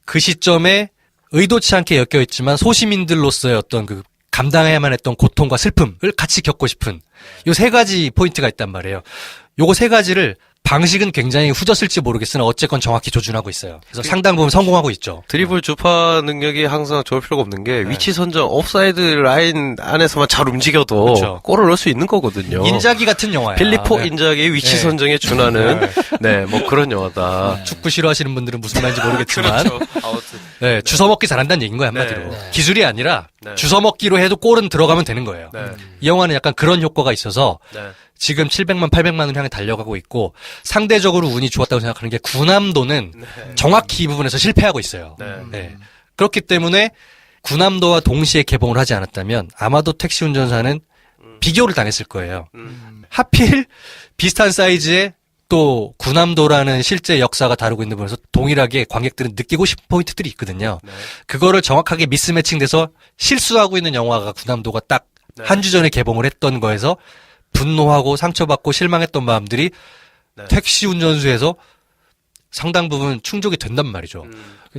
그 시점에 의도치 않게 엮여있지만 소시민들로서의 어떤 그 감당해야만 했던 고통과 슬픔을 같이 겪고 싶은 요 세 가지 포인트가 있단 말이에요. 요거 세 가지를 방식은 굉장히 후졌을지 모르겠으나 어쨌건 정확히 조준하고 있어요. 그래서 상당 부분 성공하고 있죠. 드리블 주파 능력이 항상 좋을 필요가 없는 게 위치 선정 옵사이드 라인 안에서만 잘 움직여도 그렇죠. 골을 넣을 수 있는 거거든요. 인자기 같은 영화야. 필리포 네. 인자기의 위치 네. 선정에 준하는 네, 뭐 그런 영화다. 축구 싫어하시는 분들은 무슨 말인지 모르겠지만 아무튼 네, 주워먹기 잘한다는 얘기인 거야 한마디로. 네. 기술이 아니라 네. 주워먹기로 해도 골은 들어가면 되는 거예요. 네. 이 영화는 약간 그런 효과가 있어서 네. 지금 700만, 800만 원 향해 달려가고 있고 상대적으로 운이 좋았다고 생각하는 게 구남도는 정확히 이 부분에서 실패하고 있어요. 네. 네. 그렇기 때문에 구남도와 동시에 개봉을 하지 않았다면 아마도 택시 운전사는 비교를 당했을 거예요. 하필 비슷한 사이즈의 또 군함도라는 실제 역사가 다루고 있는 부분에서 동일하게 관객들은 느끼고 싶은 포인트들이 있거든요. 그거를 정확하게 미스매칭돼서 실수하고 있는 영화가 군함도가 딱 한 주 전에 개봉을 했던 거에서 분노하고 상처받고 실망했던 마음들이 택시 운전수에서 상당 부분 충족이 된단 말이죠.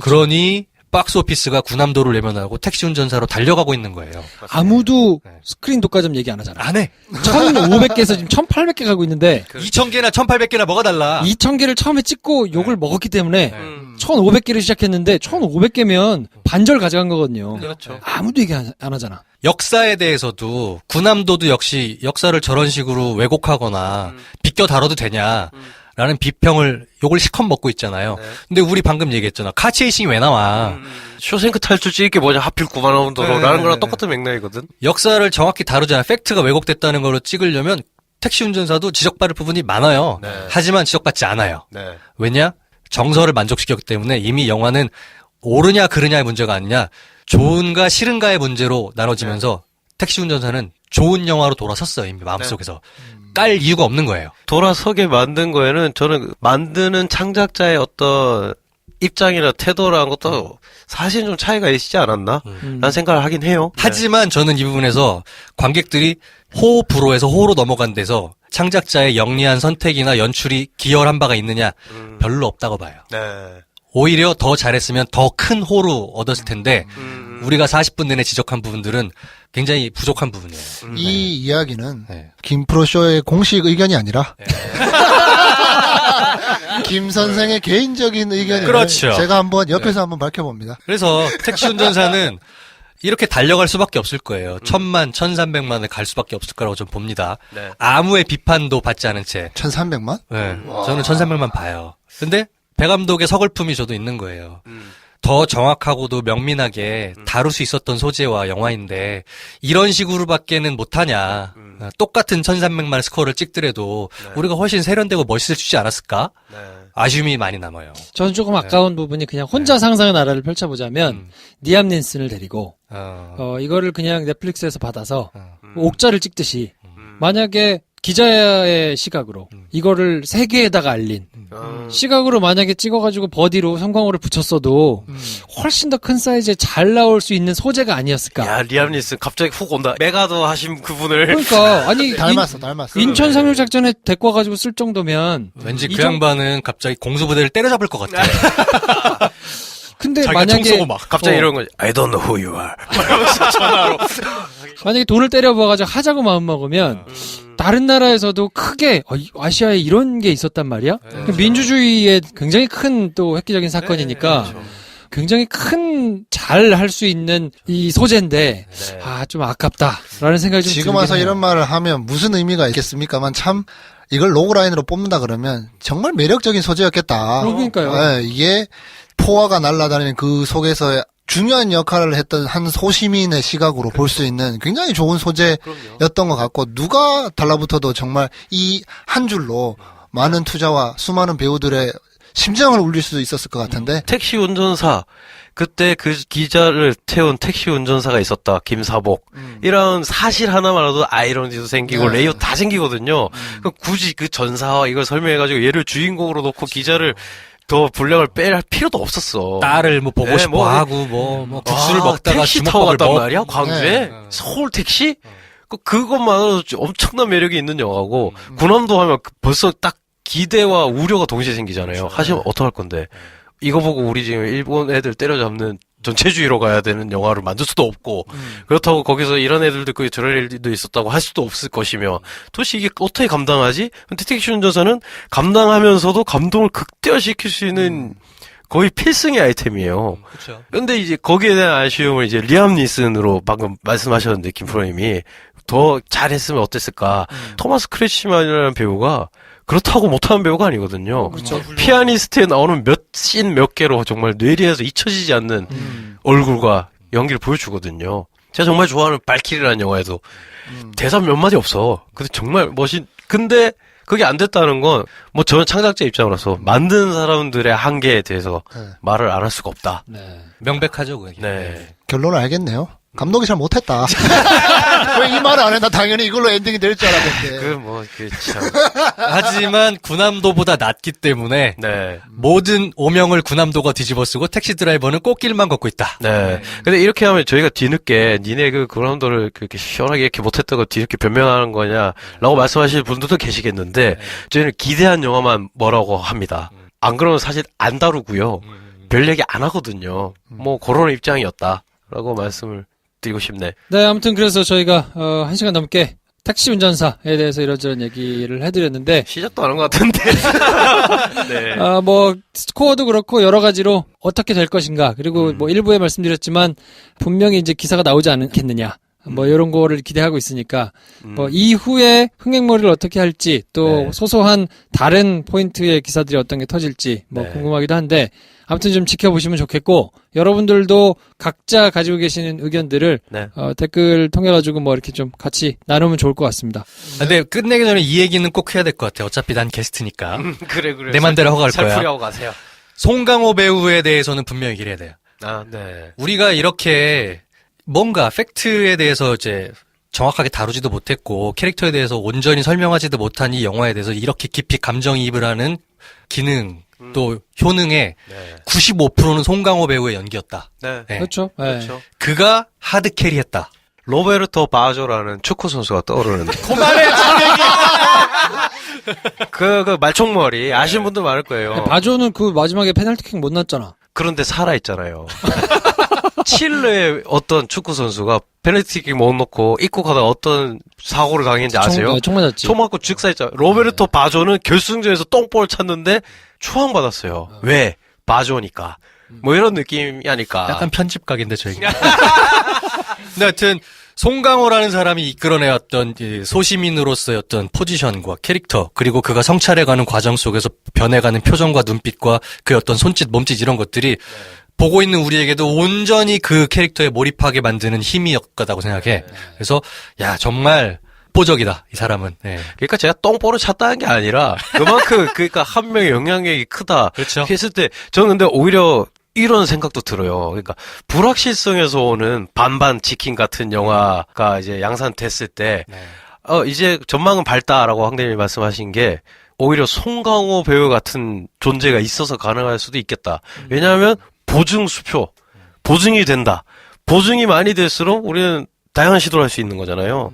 그러니 박스 오피스가 군함도를 외면하고 택시 운전사로 달려가고 있는 거예요. 아무도 네. 스크린 독과점 얘기 안 하잖아. 안 해. 1,500개에서 지금 1,800개 가고 있는데 2,000개나 1,800개나 뭐가 달라. 2,000개를 처음에 찍고 욕을 먹었기 때문에 1,500개를 시작했는데 1,500개면 반절 가져간 거거든요. 그렇죠. 아무도 얘기 안 하잖아. 역사에 대해서도 군함도도 역시 역사를 저런 식으로 왜곡하거나 비껴 다뤄도 되냐라는 비평을 욕을 실컷 먹고 있잖아요. 근데 우리 방금 얘기했잖아. 카체이싱이 왜 나와? 쇼생크 탈출 찍을 게 뭐냐 하필 9만 원 도로라는 네. 거랑 똑같은 맥락이거든. 역사를 정확히 다루잖아. 팩트가 왜곡됐다는 걸로 찍으려면 택시 운전사도 지적받을 부분이 많아요. 네. 하지만 지적받지 않아요. 네. 왜냐? 정서를 만족시켰기 때문에 이미 영화는 옳으냐 그르냐의 문제가 아니냐, 좋은가 싫은가의 문제로 나눠지면서 택시 운전사는 좋은 영화로 돌아섰어요. 이미 마음속에서. 깔 이유가 없는 거예요. 돌아서게 만든 거에는 저는 만드는 창작자의 어떤 입장이나 태도라는 것도 사실 좀 차이가 있지 않았나? 라는 생각을 하긴 해요. 하지만 저는 이 부분에서 관객들이 호불호에서 호로 넘어간 데서 창작자의 영리한 선택이나 연출이 기여한 바가 있느냐? 별로 없다고 봐요. 네. 오히려 더 잘했으면 더 큰 호로 얻었을 텐데 우리가 40분 내내 지적한 부분들은 굉장히 부족한 부분이에요. 이 이야기는 네. 김프로쇼의 공식 의견이 아니라 김 선생의 개인적인 의견을 그렇죠. 제가 한번 옆에서 한번 밝혀봅니다. 그래서 택시 운전사는 이렇게 달려갈 수밖에 없을 거예요. 1,000만, 1,300만을 갈 수밖에 없을 거라고 좀 봅니다. 네. 아무의 비판도 받지 않은 채. 1,300만? 네, 저는 1,300만 봐요. 근데 배 감독의 서글픔이 저도 있는 거예요. 더 정확하고도 명민하게 다룰 수 있었던 소재와 영화인데 이런 식으로밖에는 못하냐. 똑같은 1,300만의 스코어를 찍더라도 우리가 훨씬 세련되고 멋있을 수 있지 않았을까? 네. 아쉬움이 많이 남아요. 저는 조금 아까운 부분이 그냥 혼자 상상의 나라를 펼쳐보자면 니암 닌슨을 데리고 이거를 그냥 넷플릭스에서 받아서 옥자를 찍듯이 만약에 기자의 시각으로 이거를 세계에다가 알린 시각으로 만약에 찍어가지고 버디로 성광호를 붙였어도 훨씬 더 큰 사이즈에 잘 나올 수 있는 소재가 아니었을까. 야, 리암 니슨 갑자기 훅 온다. 메가더 하신 그분을. 그러니까 아니 닮았어. 인천 상륙작전에 데리고 와가지고 쓸 정도면 왠지 그 양반은 갑자기 공수부대를 때려잡을 것 같아. 근데 자기가 총 쏘고 막. 갑자기 이런 거지. I don't know who you are. 만약에 돈을 때려 부어가지고 하자고 마음 먹으면 다른 나라에서도 크게 아시아에 이런 게 있었단 말이야. 민주주의의 굉장히 큰 또 획기적인 사건이니까 굉장히 큰 잘 할 수 있는 이 소재인데 좀 아깝다라는 생각이 좀 지금 들긴 와서 해요. 이런 말을 하면 무슨 의미가 있겠습니까만 참 이걸 로그라인으로 뽑는다 그러면 정말 매력적인 소재였겠다. 그러니까요. 예, 이게 포화가 날아다니는 그 속에서 중요한 역할을 했던 한 소시민의 시각으로 볼 수 있는 굉장히 좋은 소재였던 것 같고 누가 달라붙어도 정말 이 한 줄로 많은 투자와 수많은 배우들의 심장을 울릴 수도 있었을 것 같은데 택시 운전사. 그때 그 기자를 태운 택시 운전사가 있었다. 김사복. 이런 사실 하나만으로도 아이러니도 생기고 네. 레이어 다 생기거든요. 그럼 굳이 그 전사와 이걸 설명해가지고 얘를 주인공으로 놓고 기자를 더 분량을 뺄 필요도 없었어. 딸을 뭐 보고 네, 싶어 뭐, 하고 뭐 국수를 먹다가 택시 타고 주먹밥을 갔단 말이야? 광주에? 네. 서울 택시? 그것만으로도 엄청난 매력이 있는 영화고 군함도 하면 벌써 딱 기대와 우려가 동시에 생기잖아요. 하시면 어떡할 건데. 이거 보고 우리 지금 일본 애들 때려잡는 전체주의로 가야 되는 영화를 만들 수도 없고 그렇다고 거기서 이런 애들도 있고 저런 애들도 있었다고 할 수도 없을 것이며 도대체 이게 어떻게 감당하지? 근데 택시 운전사는 감당하면서도 감동을 극대화시킬 수 있는 거의 필승의 아이템이에요. 그렇죠. 근데 이제 거기에 대한 아쉬움을 이제 리암 니슨으로 방금 말씀하셨는데 김프로님이 더 잘했으면 어땠을까? 토마스 크래치만이라는 배우가 그렇다고 못하는 배우가 아니거든요. 그렇죠. 피아니스트에 나오는 몇 개로 정말 뇌리에서 잊혀지지 않는 얼굴과 연기를 보여주거든요. 제가 정말 좋아하는 발키리라는 영화에도 대사 몇 마디 없어. 근데 정말 근데 그게 안 됐다는 건 뭐 저는 창작자 입장으로서 만든 사람들의 한계에 대해서 네. 말을 안 할 수가 없다. 네. 명백하죠, 그게. 네. 결론을 알겠네요. 감독이 잘 못했다. 왜 이 말을 안 해? 나 당연히 이걸로 엔딩이 될 줄 알았는데. 참. 하지만 군함도보다 낫기 때문에 네. 모든 오명을 군함도가 뒤집어쓰고 택시 드라이버는 꽃길만 걷고 있다. 네. 근데 이렇게 하면 저희가 뒤늦게 니네 그 그라운드를 그렇게 시원하게 이렇게 못했던 거 뒤늦게 변명하는 거냐라고 말씀하실 분들도 계시겠는데 저희는 기대한 영화만 뭐라고 합니다. 안 그러면 사실 안 다루고요. 별 얘기 안 하거든요. 뭐 그런 입장이었다라고 말씀을 드리고 싶네. 네, 아무튼 그래서 저희가 1시간 넘게 택시 운전사에 대해서 이런저런 얘기를 해드렸는데 시작도 안 한 것 같은데. 네. 뭐 스코어도 그렇고 여러 가지로 어떻게 될 것인가 그리고 뭐 일부에 말씀드렸지만 분명히 이제 기사가 나오지 않겠느냐 뭐 이런 거를 기대하고 있으니까 뭐 이후에 흥행몰이를 어떻게 할지 또 네. 소소한 다른 포인트의 기사들이 어떤 게 터질지 뭐 네. 궁금하기도 한데 아무튼 좀 지켜보시면 좋겠고 여러분들도 각자 가지고 계시는 의견들을 네. 댓글 통해 가지고 뭐 이렇게 좀 같이 나누면 좋을 것 같습니다. 근데 끝내기 전에 이 얘기는 꼭 해야 될 것 같아. 어차피 난 게스트니까. 그래. 내 맘대로 하고 갈 거야. 살풀이하고 가세요. 송강호 배우에 대해서는 분명히 얘기를 해야 돼요. 아, 네. 우리가 이렇게 뭔가 팩트에 대해서 이제 정확하게 다루지도 못했고 캐릭터에 대해서 온전히 설명하지도 못한 이 영화에 대해서 이렇게 깊이 감정이입을 하는 기능 또 효능의 네. 95%는 송강호 배우의 연기였다. 네. 네. 그렇죠. 네. 그렇죠. 그가 하드 캐리했다. 로베르토 바조라는 축구 선수가 떠오르는데. 그만해, 그 말총머리 아시는 분들 많을 거예요. 바조는 그 마지막에 페널티킥 못 났잖아. 그런데 살아있잖아요. 칠레의 어떤 축구 선수가 페널티킥 못 넣고 입국하다가 어떤 사고를 당했는지 아세요? 총 맞았지. 총 맞고 즉사했잖아요. 로베르토 바조는 결승전에서 똥볼 찼는데 추앙받았어요. 왜? 바조니까. 뭐 이런 느낌이 아닐까. 약간 편집각인데 저희. 근데 하여튼 송강호라는 사람이 이끌어내왔던 이 소시민으로서의 어떤 포지션과 캐릭터 그리고 그가 성찰해가는 과정 속에서 변해가는 표정과 눈빛과 그 어떤 손짓, 몸짓 이런 것들이 보고 있는 우리에게도 온전히 그 캐릭터에 몰입하게 만드는 힘이었다고 생각해. 그래서 야 정말 보적이다 이 사람은. 네. 그러니까 제가 똥볼을 찼다는 게 아니라 그만큼 그러니까 한 명의 영향력이 크다. 그렇죠. 했을 때 저는 근데 오히려 이런 생각도 들어요. 그러니까 불확실성에서 오는 반반 치킨 같은 영화가 이제 양산됐을 때 이제 전망은 밝다라고 황대님이 말씀하신 게 오히려 송강호 배우 같은 존재가 있어서 가능할 수도 있겠다. 왜냐하면 보증 수표, 보증이 된다. 보증이 많이 될수록 우리는 다양한 시도를 할 수 있는 거잖아요.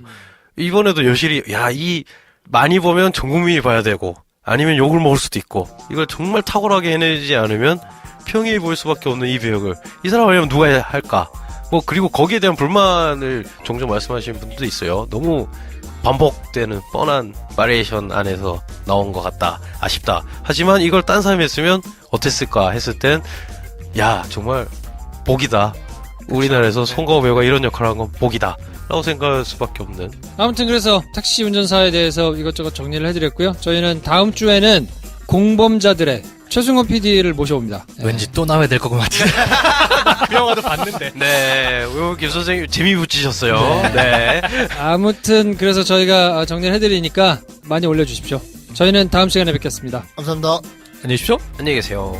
이번에도 여실히 이 많이 보면 전 국민이 봐야 되고 아니면 욕을 먹을 수도 있고 이걸 정말 탁월하게 해내지 않으면 평이해 보일 수밖에 없는 이 배역을 이 사람 아니면 누가 할까? 뭐 그리고 거기에 대한 불만을 종종 말씀하시는 분들도 있어요. 너무 반복되는 뻔한 바리에이션 안에서 나온 것 같다. 아쉽다. 하지만 이걸 딴 사람이 했으면 어땠을까 했을 땐 정말 복이다. 우리나라에서 송강호 배우가 이런 역할을 한 건 복이다. 라고 생각할 수밖에 없는. 아무튼 그래서 택시 운전사에 대해서 이것저것 정리를 해드렸고요. 저희는 다음 주에는 공범자들의 최승호 PD를 모셔옵니다. 왠지 또 나와야 될 것 같은데. 그 영화도 봤는데. 네, 김 선생님 재미 붙이셨어요. 네. 아무튼 그래서 저희가 정리를 해드리니까 많이 올려주십시오. 저희는 다음 시간에 뵙겠습니다. 감사합니다. 안녕히 계십시오. 안녕히 계세요.